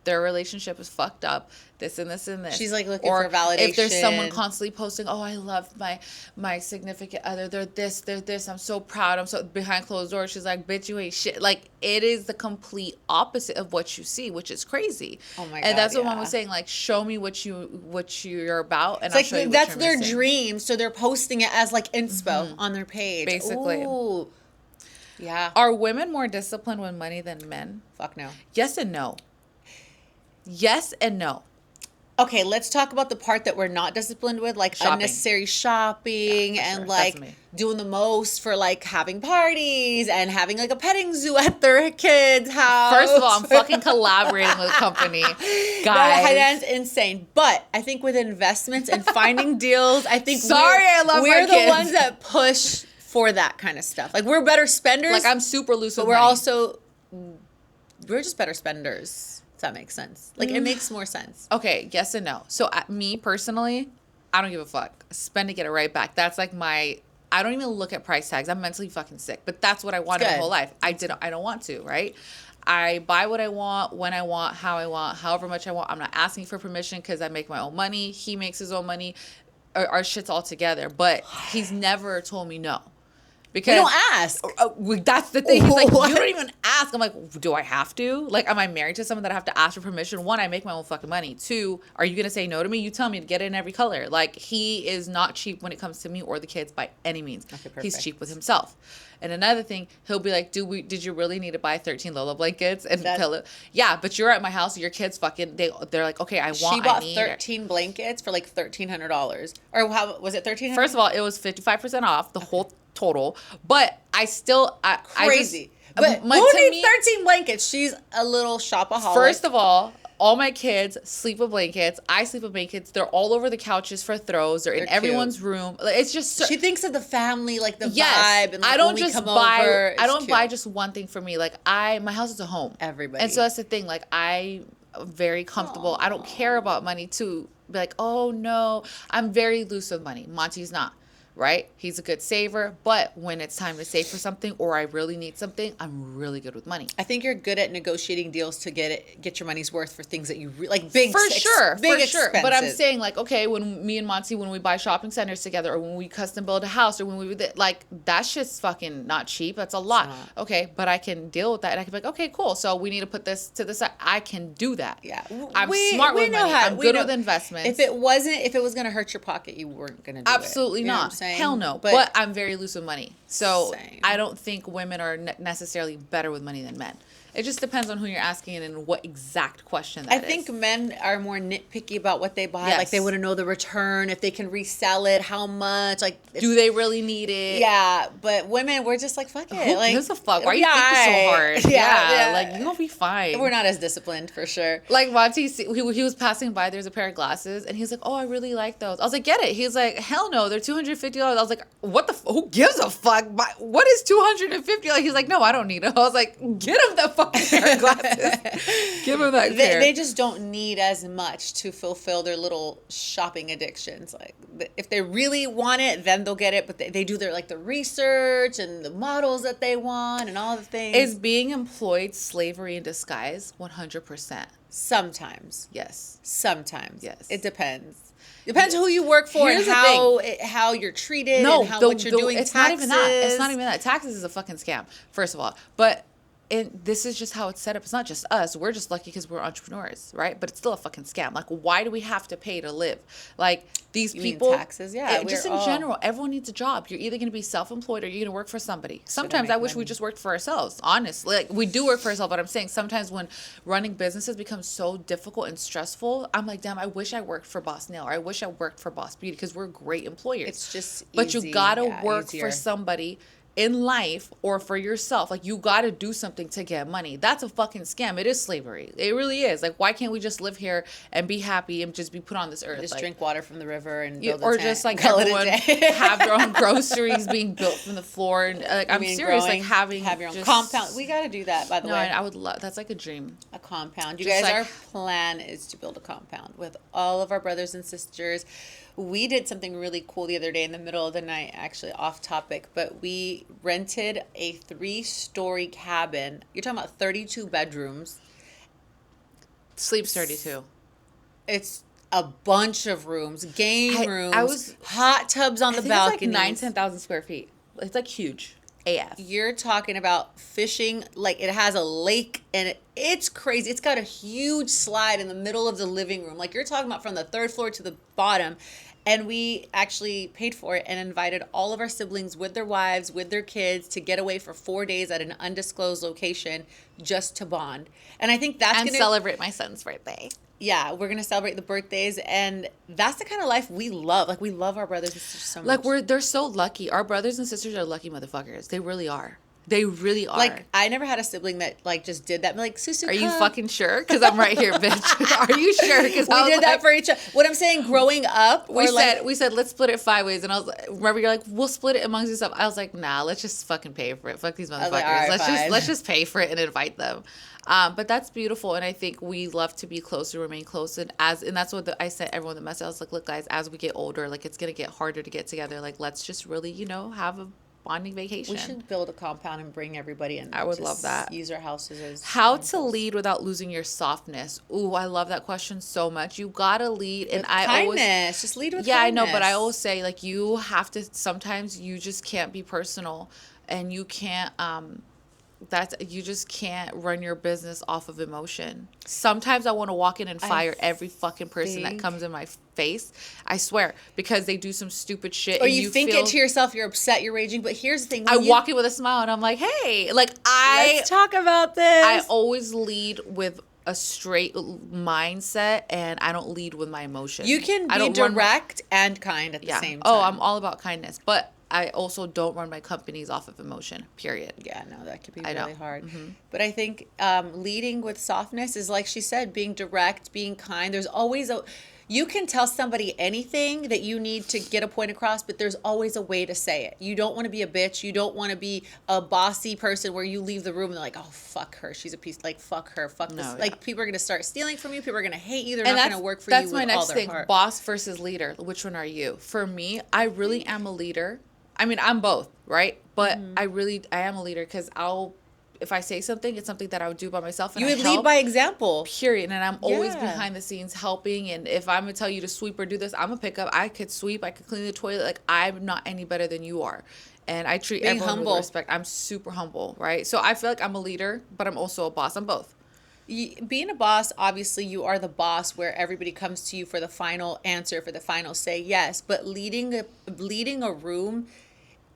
Their relationship is fucked up. This and this and this. She's like looking for validation. If there's someone constantly posting, oh, I love my significant other. They're this. I'm so proud. I'm so behind closed doors. She's like, bitch, you ain't shit. Like, it is the complete opposite of what you see, which is crazy. Oh my God. And that's what Mom was saying. Like, show me what you're about, and I'll show you what that's you're their missing. Dream. So they're posting it as like inspo on their page, basically. Ooh. Yeah. Are women more disciplined with money than men? Fuck no. Yes and no. Yes and no. Okay, let's talk about the part that we're not disciplined with, like unnecessary shopping and like doing the most for like having parties and having like a petting zoo at their kids' house. First of all, I'm fucking collaborating with a company. Guys. That's insane. But I think with investments and finding deals, I think we're the ones that push for that kind of stuff. Like, we're better spenders. Like, I'm super loose with money. We're just better spenders. If that makes sense. Like, it makes more sense. Okay, yes and no. So me personally, I don't give a fuck. Spend to get it right back. That's like I don't even look at price tags. I'm mentally fucking sick. But that's what I wanted my whole life. I don't want to, right? I buy what I want, when I want, how I want, however much I want. I'm not asking for permission because I make my own money. He makes his own money. Our shit's all together. But he's never told me no. Because we don't ask. That's the thing. He's like, you don't even ask. I'm like, do I have to? Like, am I married to someone that I have to ask for permission? One, I make my own fucking money. Two, are you going to say no to me? You tell me to get it in every color. Like, he is not cheap when it comes to me or the kids by any means. Okay, he's cheap with himself. And another thing, he'll be like, did you really need to buy 13 Lola blankets and pillow? Yeah, but you're at my house. Your kids fucking, they're like, okay, She bought 13 blankets for like $1,300. Or how was it, $1,300? First of all, it was 55% off the whole total, but I still crazy. But who needs 13 blankets? She's a little shopaholic. First of all my kids sleep with blankets. I sleep with blankets. They're all over the couches for throws. They're in everyone's room. It's just she thinks of the family, like the vibe. And like I don't just buy. I don't buy just one thing for me. Like my house is a home. Everybody. And so that's the thing. Like, I'm very comfortable. I don't care about money to be like, oh no, I'm very loose with money. Monty's not. right? He's a good saver, but when it's time to save for something or I really need something, I'm really good with money. I think you're good at negotiating deals to get your money's worth for things that you like big for sure. Expenses. But I'm saying like, okay, when me and Monty, when we buy shopping centers together, or when we custom build a house, or when we like that shit's fucking not cheap. That's a lot. Okay, but I can deal with that, and I can be like, okay, cool. So we need to put this to the side. I can do that. Yeah, I'm smart with money. I'm good with investments. If it was gonna hurt your pocket, you weren't gonna do Absolutely it. not. Hell no. But I'm very loose with money. So I don't think women are necessarily better with money than men. It just depends on who you're asking and what exact question that is. I think men are more nitpicky about what they buy. Yes. Like they want to know the return, if they can resell it, how much. Like, do they really need it? Yeah, but women, we're just like, fuck it. Who like, gives a fuck? Why are you thinking so hard? Yeah, like you're gonna be fine. We're not as disciplined for sure. Like Monty, he was passing by. There's a pair of glasses, and he's like, "Oh, I really like those." I was like, "Get it?" He's like, "Hell no, they're $250." I was like, "What the? Who gives a fuck? What is $250?" Like he's like, "No, I don't need it." I was like, "Get him the fucking pair of glasses." Give them that pair. They just don't need as much to fulfill their little shopping addictions. Like if they really want it, then they'll get it. But they do their the research and the models that they want and all the things. Is being employed slavery in disguise? 100%. Sometimes. Yes. Sometimes. Yes. It depends. Depends who you work for. Here's and how you're treated. And how what you're doing. It's taxes. not even that. It's not even that. Taxes is a fucking scam. First of all, but. And this is just how it's set up. It's not just us. We're just lucky because we're entrepreneurs, right? But it's still a fucking scam. Like, why do we have to pay to live? Like, these people. Mean taxes, yeah. Just in general, everyone needs a job. You're either going to be self-employed or you're going to work for somebody. Sometimes I wish we just worked for ourselves, honestly. Like, we do work for ourselves, but I'm saying sometimes when running businesses becomes so difficult and stressful, I'm like, damn, I wish I worked for Boss Nail or I wish I worked for Boss Beauty because we're great employers. It's just easy. But you got to work for somebody in life or for yourself. Like, you got to do something to get money. That's a fucking scam. It is slavery. It really is. Like, why can't we just live here and be happy and just be put on this earth? Just drink water from the river and build or just like everyone have their own groceries being built from the floor. And like, I'm serious, like have your own compound. We got to do that, by the way. I would love. That's like a dream. A compound. You guys, our plan is to build a compound with all of our brothers and sisters. We did something really cool the other day in the middle of the night, actually off topic, but we rented a 3-story cabin. You're talking about 32 bedrooms. Sleeps 32. It's a bunch of rooms, game rooms, hot tubs on the balcony. It's like 10,000 square feet. It's like huge. AF. You're talking about fishing, like it has a lake and it's crazy. It's got a huge slide in the middle of the living room. Like you're talking about from the 3rd floor to the bottom. And we actually paid for it and invited all of our siblings with their wives, with their kids to get away for 4 days at an undisclosed location just to bond. And I think that's going to celebrate my son's birthday. Yeah, we're going to celebrate the birthdays. And that's the kind of life we love. Like, we love our brothers and sisters so much. Like, they're so lucky. Our brothers and sisters are lucky motherfuckers. They really are. They really are. Like, I never had a sibling that, like, just did that. I'm like, Susu, are you fucking sure? Because I'm right here, bitch. Are you sure? Because we did that for each other. What I'm saying, growing up, we said, let's split it 5 ways. And I was like, remember, you're like, we'll split it amongst yourself. I was like, nah, let's just fucking pay for it. Fuck these motherfuckers. Like, right, let's just pay for it and invite them. But that's beautiful, and I think we love to be close and remain close, and that's what I sent everyone the message. I was like, look, guys, as we get older, like it's gonna get harder to get together. Like, let's just really, have a bonding vacation. We should build a compound and bring everybody in. I would love that. Use our houses as how to lead without losing your softness. Ooh, I love that question so much. You gotta lead, and I always just lead with kindness. Yeah, I know, but I always say like you have to. Sometimes you just can't be personal, and you can't. You just can't run your business off of emotion. Sometimes I want to walk in and fire every fucking person that comes in my face. I swear, because they do some stupid shit. Or you think it to yourself, you're upset, you're raging. But here's the thing: I walk in with a smile and I'm like, "Hey, let's talk about this." I always lead with a straight mindset, and I don't lead with my emotion. You can be direct and kind at the same time. Oh, I'm all about kindness, but I also don't run my companies off of emotion, period. Yeah, no, that could be really hard. Mm-hmm. But I think leading with softness is, like she said, being direct, being kind. There's always You can tell somebody anything that you need to get a point across, but there's always a way to say it. You don't want to be a bitch. You don't want to be a bossy person where you leave the room and they're like, oh, fuck her. She's a piece. Like, fuck her. Fuck this. Like, people are going to start stealing from you. People are going to hate you. They're not going to work for you with all their heart. That's my next thing. Boss versus leader. Which one are you? For me, I really am a leader. I mean, I'm both, right? But I am a leader because if I say something, it's something that I would do by myself. And you would lead by example. Period. And I'm always behind the scenes helping. And if I'm going to tell you to sweep or do this, I'm going to pick up. I could sweep. I could clean the toilet. Like, I'm not any better than you are. And I treat everyone with respect. I'm super humble, right? So I feel like I'm a leader, but I'm also a boss. I'm both. Being a boss, obviously you are the boss where everybody comes to you for the final answer, for the final say, yes. But leading a room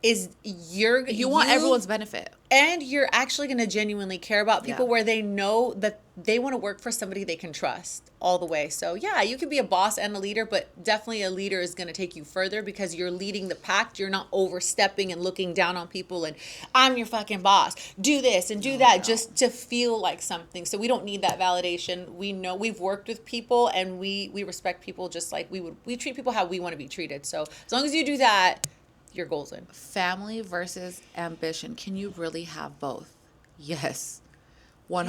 is you want everyone's benefit. And you're actually going to genuinely care about people where they know that they want to work for somebody they can trust all the way. So yeah, you can be a boss and a leader, but definitely a leader is going to take you further because you're leading the pack. You're not overstepping and looking down on people and I'm your fucking boss. Do this and do that just to feel like something. So we don't need that validation. We know we've worked with people and we respect people just like we treat people how we want to be treated. So as long as you do that, your goals in. Family versus ambition. Can you really have both? Yes. 100%.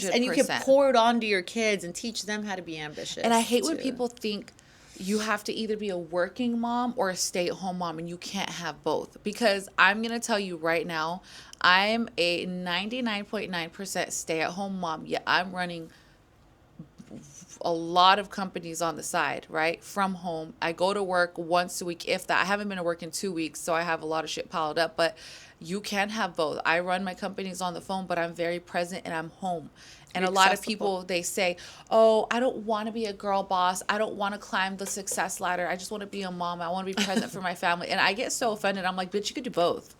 Yes. And you can pour it onto your kids and teach them how to be ambitious. And I hate when people think you have to either be a working mom or a stay-at-home mom, and you can't have both. Because I'm going to tell you right now, I'm a 99.9% stay-at-home mom. Yeah, I'm running a lot of companies on the side, right? From home. I go to work once a week, if that. I haven't been to work in 2 weeks, so I have a lot of shit piled up, but you can have both. I run my companies on the phone, but I'm very present and I'm home. And a lot of people, they say, oh, I don't want to be a girl boss. I don't want to climb the success ladder. I just want to be a mom. I want to be present for my family. And I get so offended. I'm like, bitch, you could do both.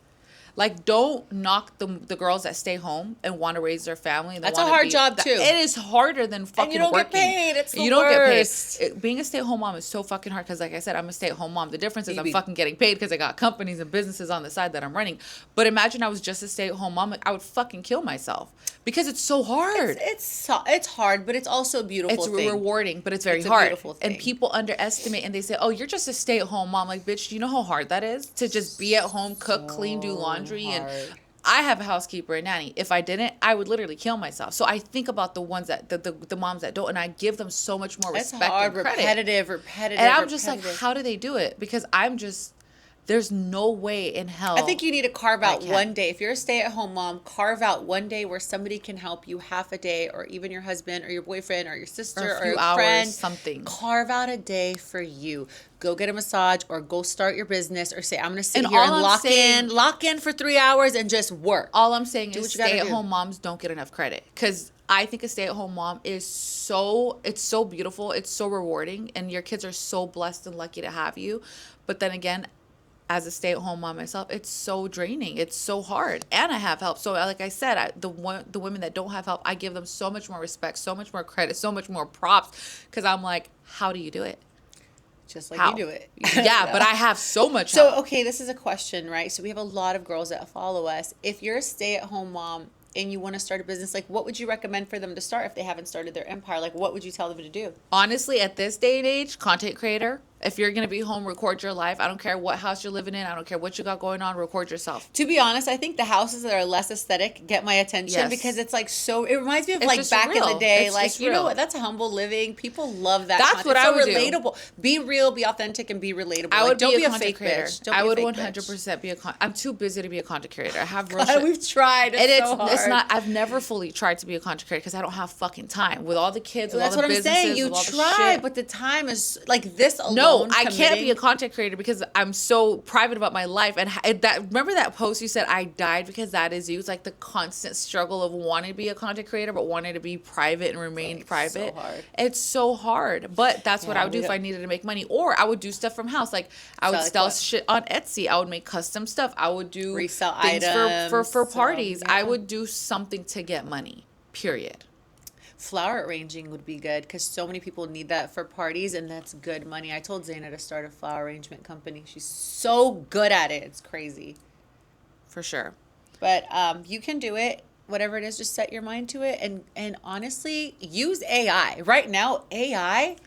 Like, don't knock the girls that stay home and want to raise their family. And that's a hard job, too. It is harder than fucking working. And you don't get paid. It's the worst. You don't get paid. Being a stay-at-home mom is so fucking hard because, like I said, I'm a stay-at-home mom. The difference is I'm fucking getting paid because I got companies and businesses on the side that I'm running. But imagine I was just a stay-at-home mom. I would fucking kill myself because it's so hard. It's hard, but it's also a beautiful thing. It's rewarding, but it's very hard. Beautiful thing. And people underestimate and they say, oh, you're just a stay-at-home mom. Like, bitch, do you know how hard that is? To just be at home, cook, clean, do laundry, and I have a housekeeper and nanny. If I didn't, I would literally kill myself. So I think about the ones that the moms that don't, and I give them so much more respect and credit. Repetitive. And I'm just like, how do they do it? Because there's no way in hell. I think you need to carve out one day. If you're a stay-at-home mom, carve out one day where somebody can help you, half a day, or even your husband or your boyfriend or your sister or your friend. Something. Carve out a day for you. Go get a massage or go start your business or say, I'm going to sit here and lock in for 3 hours and just work. All I'm saying is stay-at-home moms don't get enough credit because I think a stay-at-home mom it's so beautiful. It's so rewarding and your kids are so blessed and lucky to have you. But then again, as a stay-at-home mom myself, it's so draining. It's so hard. And I have help. So like I said, the women that don't have help, I give them so much more respect, so much more credit, so much more props because I'm like, how do you do it? Just like you do it. Yeah, but I have so much help. So, okay, this is a question, right? So we have a lot of girls that follow us. If you're a stay-at-home mom and you want to start a business, like what would you recommend for them to start if they haven't started their empire? Like what would you tell them to do? Honestly, at this day and age, content creator. If you're going to be home, record your life. I don't care what house you're living in. I don't care what you got going on. Record yourself. To be honest, I think the houses that are less aesthetic get my attention because it's like so. It reminds me of like back in the day. It's like, you know what? That's a humble living. People love that. That's what I would do. Relatable. Be real, be authentic, and be relatable. I would don't be a fake creator. Bitch. I would 100% be I'm too busy to be a content creator. I have real shit. We've tried. It's so hard. It's not. I've never fully tried to be a content creator because I don't have fucking time with all the kids. With all the businesses. That's what I'm saying. You try, but the time is like this alone. No, I can't be a content creator because I'm so private about my life. And remember that post you said I died because that is you. It's like the constant struggle of wanting to be a content creator but wanting to be private and remain private. So hard. It's so hard. But that's what I would do if I needed to make money. Or I would do stuff from house. Like I would sell shit on Etsy. I would make custom stuff. I would do resell things items for parties. I would do something to get money. Period. Flower arranging would be good because so many people need that for parties and that's good money. I told Zaina to start a flower arrangement company. She's so good at it. It's crazy. For sure. But you can do it. Whatever it is, just set your mind to it. And honestly, use AI. Right now, AI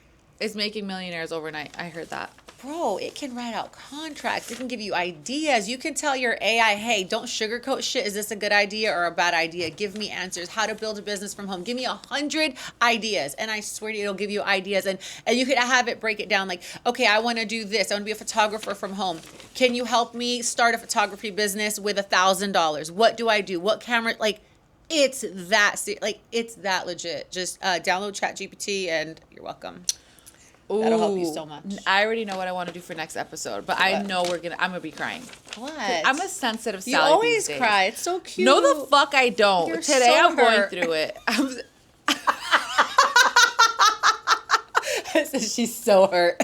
It's making millionaires overnight. I heard that. Bro, it can write out contracts. It can give you ideas. You can tell your AI, hey, don't sugarcoat shit. Is this a good idea or a bad idea? Give me answers. How to build a business from home. Give me 100 ideas. And I swear to you, it'll give you ideas. And you could have it break it down like, okay, I want to do this. I want to be a photographer from home. Can you help me start a photography business with $1,000? What do I do? What camera? Like, it's that legit. Just download ChatGPT and you're welcome. That'll help you so much. I already know what I want to do for next episode, but I know I'm gonna be crying. What? I'm a sensitive Sally. You always cry. It's so cute. No, the fuck I don't. You're Today so I'm hurt. going through it. She's so hurt.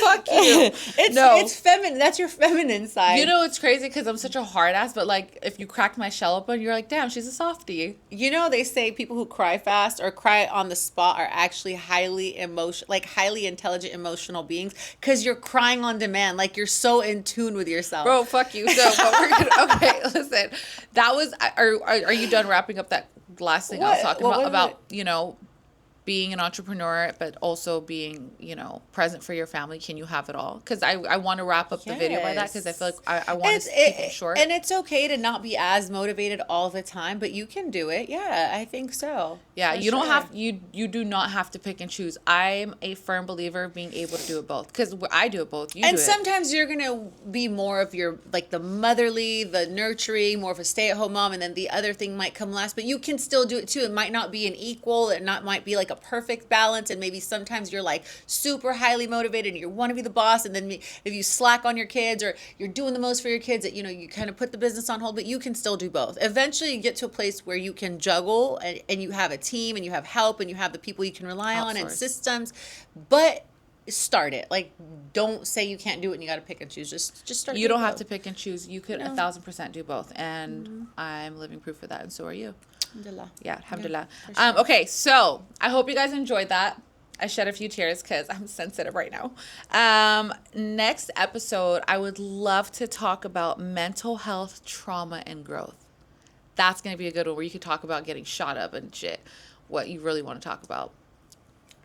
Fuck you. It's feminine. That's your feminine side. You know, it's crazy because I'm such a hard ass, but like if you cracked my shell open, you're like, damn, she's a softie. You know, they say people who cry fast or cry on the spot are actually highly intelligent, emotional beings because you're crying on demand. Like you're so in tune with yourself. Bro, fuck you. So, but we're gonna, okay, listen. That was, are you done wrapping up that last thing I was talking about, you know, being an entrepreneur, but also being, you know, present for your family? Can you have it all? Because I want to wrap up the video by that because I feel like I want to keep it short. And it's okay to not be as motivated all the time, but you can do it. Yeah, I think so. Yeah, you don't have, you do not have to pick and choose. I'm a firm believer of being able to do it both because I do it both. And sometimes you're going to be more of your, like the motherly, the nurturing, more of a stay-at-home mom, and then the other thing might come last, but you can still do it too. It might not be an equal, might be like a perfect balance, and maybe sometimes you're like super highly motivated and you want to be the boss, and then if you slack on your kids or you're doing the most for your kids, that, you know, you kind of put the business on hold, but you can still do both. Eventually you get to a place where you can juggle and you have a team and you have help and you have the people you can rely on and systems, but start it. Like, don't say you can't do it and you got to pick and choose. Just start. You don't have to pick and choose. You could 1,000% do both, and I'm living proof of that, and so are you. Alhamdulillah. Yeah, alhamdulillah. Yeah, sure. Okay, so I hope you guys enjoyed that. I shed a few tears because I'm sensitive right now. Next episode, I would love to talk about mental health, trauma, and growth. That's going to be a good one where you could talk about getting shot up and shit. What you really want to talk about.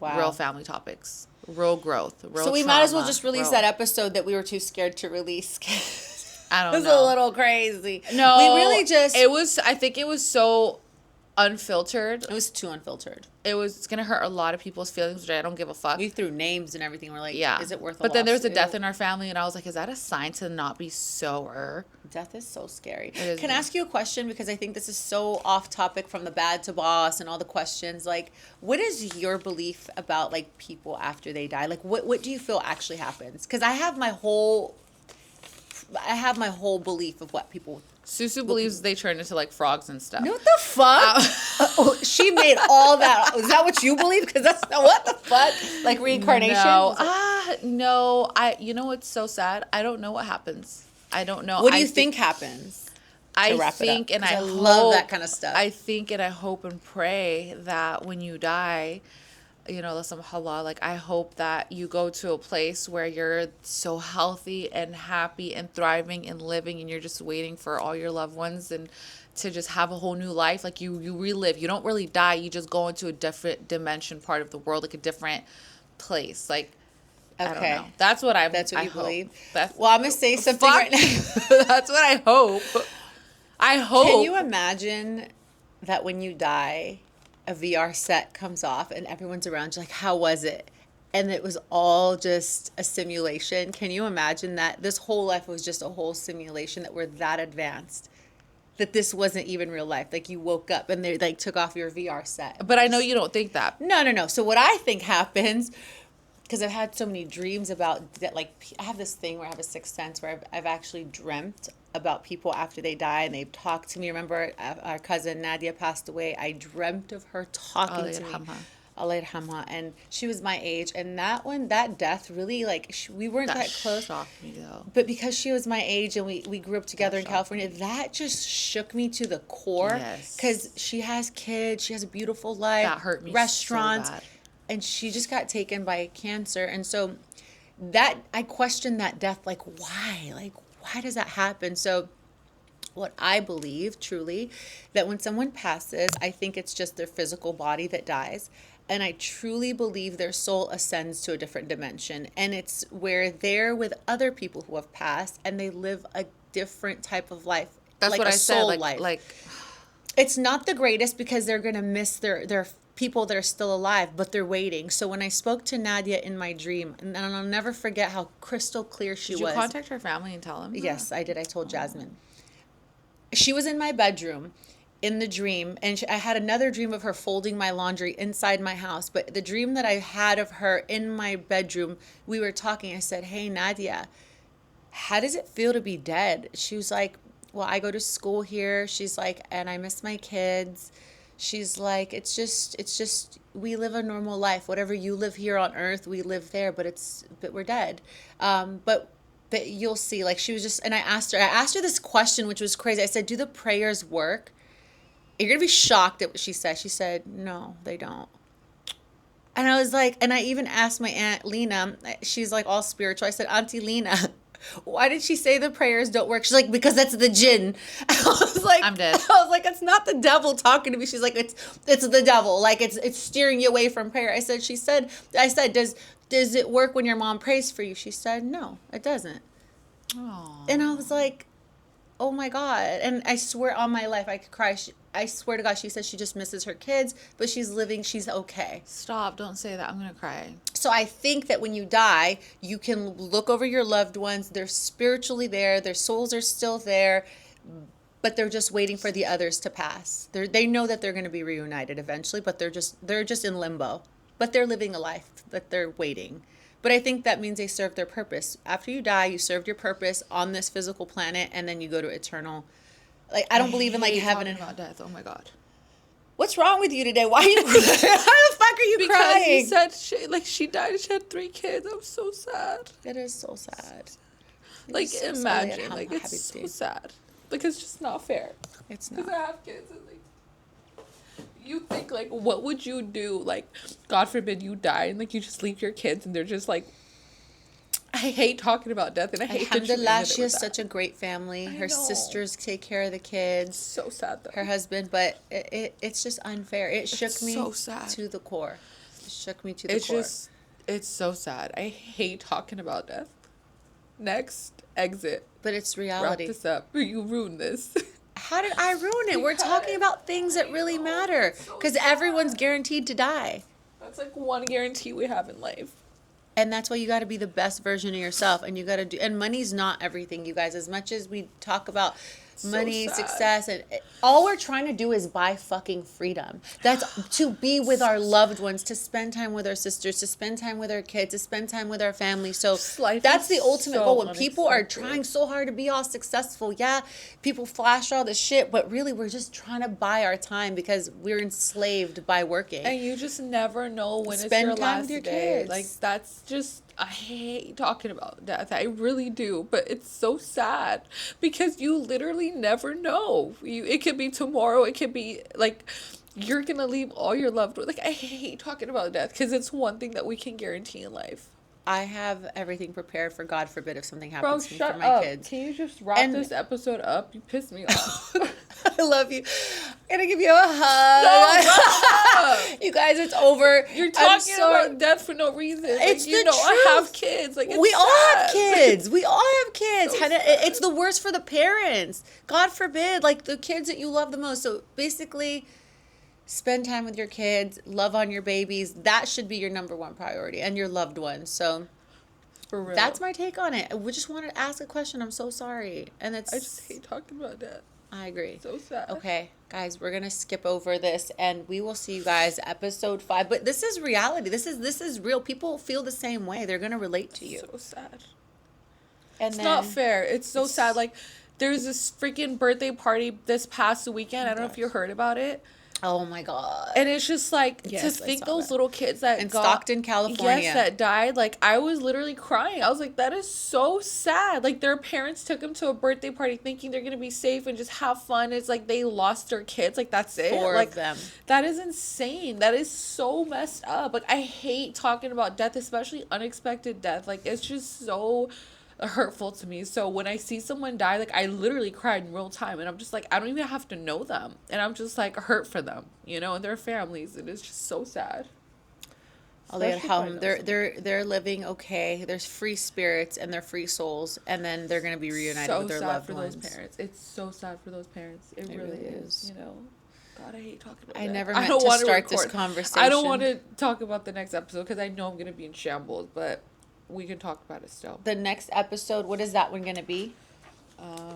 Wow. Real family topics. Real growth. Real So we trauma, might as well just release that episode that we were too scared to release. I don't know. It was a little crazy. No. We really just... I think it was so unfiltered. It was too unfiltered. It's going to hurt a lot of people's feelings, which I don't give a fuck. We threw names and everything. We're like, is it worth a But then there's a lawsuit? death in our family, and I was like, is that a sign to not be sober? Death is so scary. Can I ask you a question? Because I think this is so off topic from the bad to boss and all the questions. Like, what is your belief about, like, people after they die? Like, what do you feel actually happens? Because I have my whole belief of what people... Susu believes they turn into like frogs and stuff. What the fuck? She made all that. Is that what you believe? Because that's not what the fuck. Like reincarnation? No. You know what's so sad? I don't know what happens. I don't know. What do you think happens? I think, and I love that kind of stuff. I think, and I hope and pray that when you die, you know, alhamdulillah, like I hope that you go to a place where you're so healthy and happy and thriving and living, and you're just waiting for all your loved ones and to just have a whole new life. Like you relive. You don't really die. You just go into a different dimension, part of the world, like a different place. Like, okay. I don't know. That's what you believe. Well, I'm gonna say something right now. That's what I hope. I hope. Can you imagine that when you die, a VR set comes off and everyone's around you like, how was it? And it was all just a simulation. Can you imagine that this whole life was just a whole simulation, that we're that advanced, that this wasn't even real life? Like you woke up and they like took off your VR set. But I know you don't think that. No. So what I think happens, because I've had so many dreams about that, like I have this thing where I have a sixth sense where I've actually dreamt about people after they die, and they've talked to me. Remember, our cousin Nadia passed away. I dreamt of her talking to me. Allah yarhamha. And she was my age, and that death really, like, we weren't that close. Shocked me though. But because she was my age and we grew up together in California, that just shook me to the core. Yes. Because she has kids, she has a beautiful life. That hurt me restaurants, so bad. And she just got taken by cancer, and so that I questioned that death, like why does that happen? So what I believe truly, that when someone passes, I think it's just their physical body that dies. And I truly believe their soul ascends to a different dimension. And it's where they're with other people who have passed and they live a different type of life. That's like what a I soul said. life. It's not the greatest because they're going to miss their people that are still alive, but they're waiting. So when I spoke to Nadia in my dream, and I'll never forget how crystal clear she was. Did you contact her family and tell them? Yes, I did. I told Jasmine. She was in my bedroom in the dream, and I had another dream of her folding my laundry inside my house. But the dream that I had of her in my bedroom, we were talking. I said, "Hey, Nadia, how does it feel to be dead?" She was like, "Well, I go to school here." She's like, "And I miss my kids." She's like, it's just, we live a normal life. Whatever you live here on earth, we live there, but we're dead. But you'll see, like, she was just, and I asked her this question, which was crazy. I said, "Do the prayers work?" You're going to be shocked at what she said. She said, "No, they don't." And I was like, and I even asked my Aunt Lena, she's like all spiritual. I said, "Auntie Lena, why did she say the prayers don't work?" She's like, "Because that's the jinn." I was like, I'm dead. I was like, "It's not the devil talking to me." She's like, it's the devil. Like, it's steering you away from prayer. I said, does it work when your mom prays for you? She said, "No, it doesn't." Aww. And I was like, oh my God. And I swear on my life, I could cry. I swear to God, she says she just misses her kids, but she's living, she's okay. Stop, don't say that. I'm going to cry. So I think that when you die, you can look over your loved ones. They're spiritually there. Their souls are still there, but they're just waiting for the others to pass. They know that they're going to be reunited eventually, but they're just in limbo. But they're living a life, but they're waiting. But I think that means they served their purpose. After you die, you served your purpose on this physical planet, and then you go to eternal. Like, I don't believe in, like, heaven and about death. Oh my God. What's wrong with you today? Why are you crying? How the fuck are you crying? Because you said she died. She had 3 kids. I'm so sad. It is so sad. Like, so imagine. Like, it's so sad. Like, it's just not fair. It's not. Because I have kids and, like, you think, like, what would you do? Like, God forbid you die and, like, you just leave your kids and they're just, like, I hate talking about death, and I hate that Alhamdulillah, she has such a great family. Her sisters take care of the kids. So sad, though. Her husband, but it's just unfair. It shook me so sad. To the core. It shook me to the core. It's so sad. I hate talking about death. Next, exit. But it's reality. Wrap this up. You ruined this. How did I ruin it? We're talking about things that really matter, because everyone's guaranteed to die. That's like one guarantee we have in life. And that's why you got to be the best version of yourself. And you got to do, and money's not everything, you guys. As much as we talk about money, success, and all we're trying to do is buy fucking freedom. That's to be with our loved ones, to spend time with our sisters, to spend time with our kids, to spend time with our family. So that's the ultimate goal. When people are trying so hard to be all successful, yeah, people flash all this shit, but really we're just trying to buy our time because we're enslaved by working. And you just never know when it's your last day. Kids. Like, that's just, I hate talking about death. I really do. But it's so sad because you literally never know. It could be tomorrow. It could be, like, you're going to leave all your loved ones. Like, I hate talking about death because it's one thing that we can guarantee in life. I have everything prepared for God forbid if something happens to me for my kids. Can you just wrap this episode up? You pissed me off. I love you. I'm gonna give you a hug. You guys, it's over. You're talking about death for no reason. It's like, the truth. I have kids. Like, we all have kids. We all have kids. So it's the worst for the parents. God forbid, like the kids that you love the most. So basically, spend time with your kids, love on your babies. That should be your number one priority, and your loved ones. So for real, that's my take on it. We just wanted to ask a question. I'm so sorry. And I just hate talking about that. I agree. So sad. Okay, guys, we're gonna skip over this, and we will see you guys episode 5. But this is reality. This is real. People feel the same way. They're gonna relate to you. So sad. And it's not fair. It's so sad. Like, there's this freaking birthday party this past weekend. I don't know if you heard about it. Oh my God. And it's just like, to think those little kids that in Stockton, California. Yes, that died. Like, I was literally crying. I was like, that is so sad. Like, their parents took them to a birthday party thinking they're going to be safe and just have fun. It's like they lost their kids. Like, that's it. 4 like, of them. That is insane. That is so messed up. Like, I hate talking about death, especially unexpected death. Like, it's just so... hurtful to me. So when I see someone die, like, I literally cried in real time, and I'm just like, I don't even have to know them, and I'm just like hurt for them, you know, and their families, and it's just so sad. They're living okay. There's free spirits and they're free souls, and then they're gonna be reunited with their loved ones. Those parents. It's so sad for those parents. It really is. You know, God, I hate talking about. I never meant to start this conversation. I don't want to talk about the next episode because I know I'm gonna be in shambles, but we can talk about it still. The next episode, what is that one gonna be?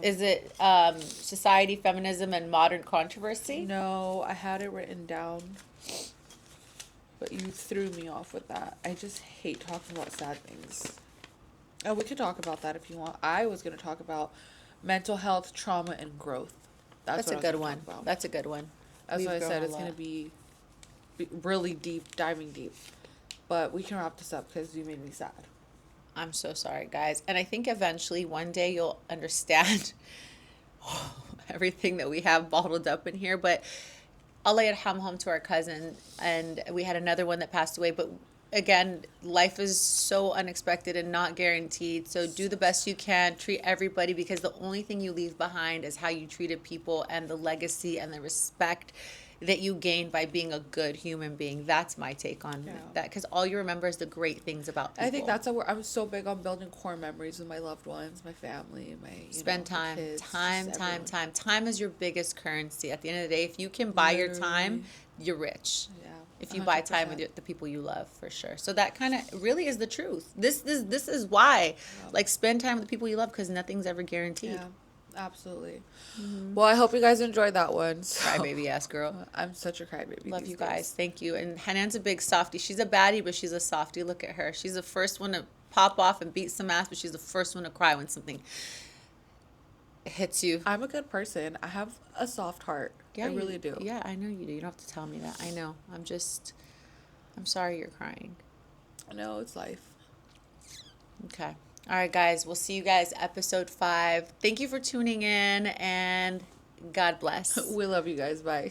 Is it society, feminism, and modern controversy? No, I had it written down. But you threw me off with that. I just hate talking about sad things. Oh, we could talk about that if you want. I was going to talk about mental health, trauma, and growth. That's a good one. That's a good one. That's what I said. It's going to be really deep, diving deep. But we can wrap this up because you made me sad. I'm so sorry, guys. And I think eventually one day you'll understand everything that we have bottled up in here. But I'll lay it home to our cousin, and we had another one that passed away. But again, life is so unexpected and not guaranteed. So do the best you can. Treat everybody, because the only thing you leave behind is how you treated people and the legacy and the respect that you gain by being a good human being. That's my take on that, because all you remember is the great things about people. I think that's how I'm so big on building core memories with my loved ones, my family, spend time, kids, time is your biggest currency. At the end of the day, if you can buy your time, you're rich. Yeah. If you 100%. Buy time with the people you love, for sure. So that kind of really is the truth. This is why, like, spend time with the people you love, because nothing's ever guaranteed. Yeah. Absolutely. Mm-hmm. Well, I hope you guys enjoyed that one. So. Crybaby ass girl. I'm such a crybaby. Love you guys. Thank you. And Hanan's a big softie. She's a baddie, but she's a softie. Look at her. She's the first one to pop off and beat some ass, but she's the first one to cry when something hits you. I'm a good person. I have a soft heart. Yeah, I really do. Yeah, I know you do. You don't have to tell me that. I know. I'm sorry you're crying. I know, it's life. Okay. All right, guys. We'll see you guys episode 5. Thank you for tuning in, and God bless. We love you guys. Bye.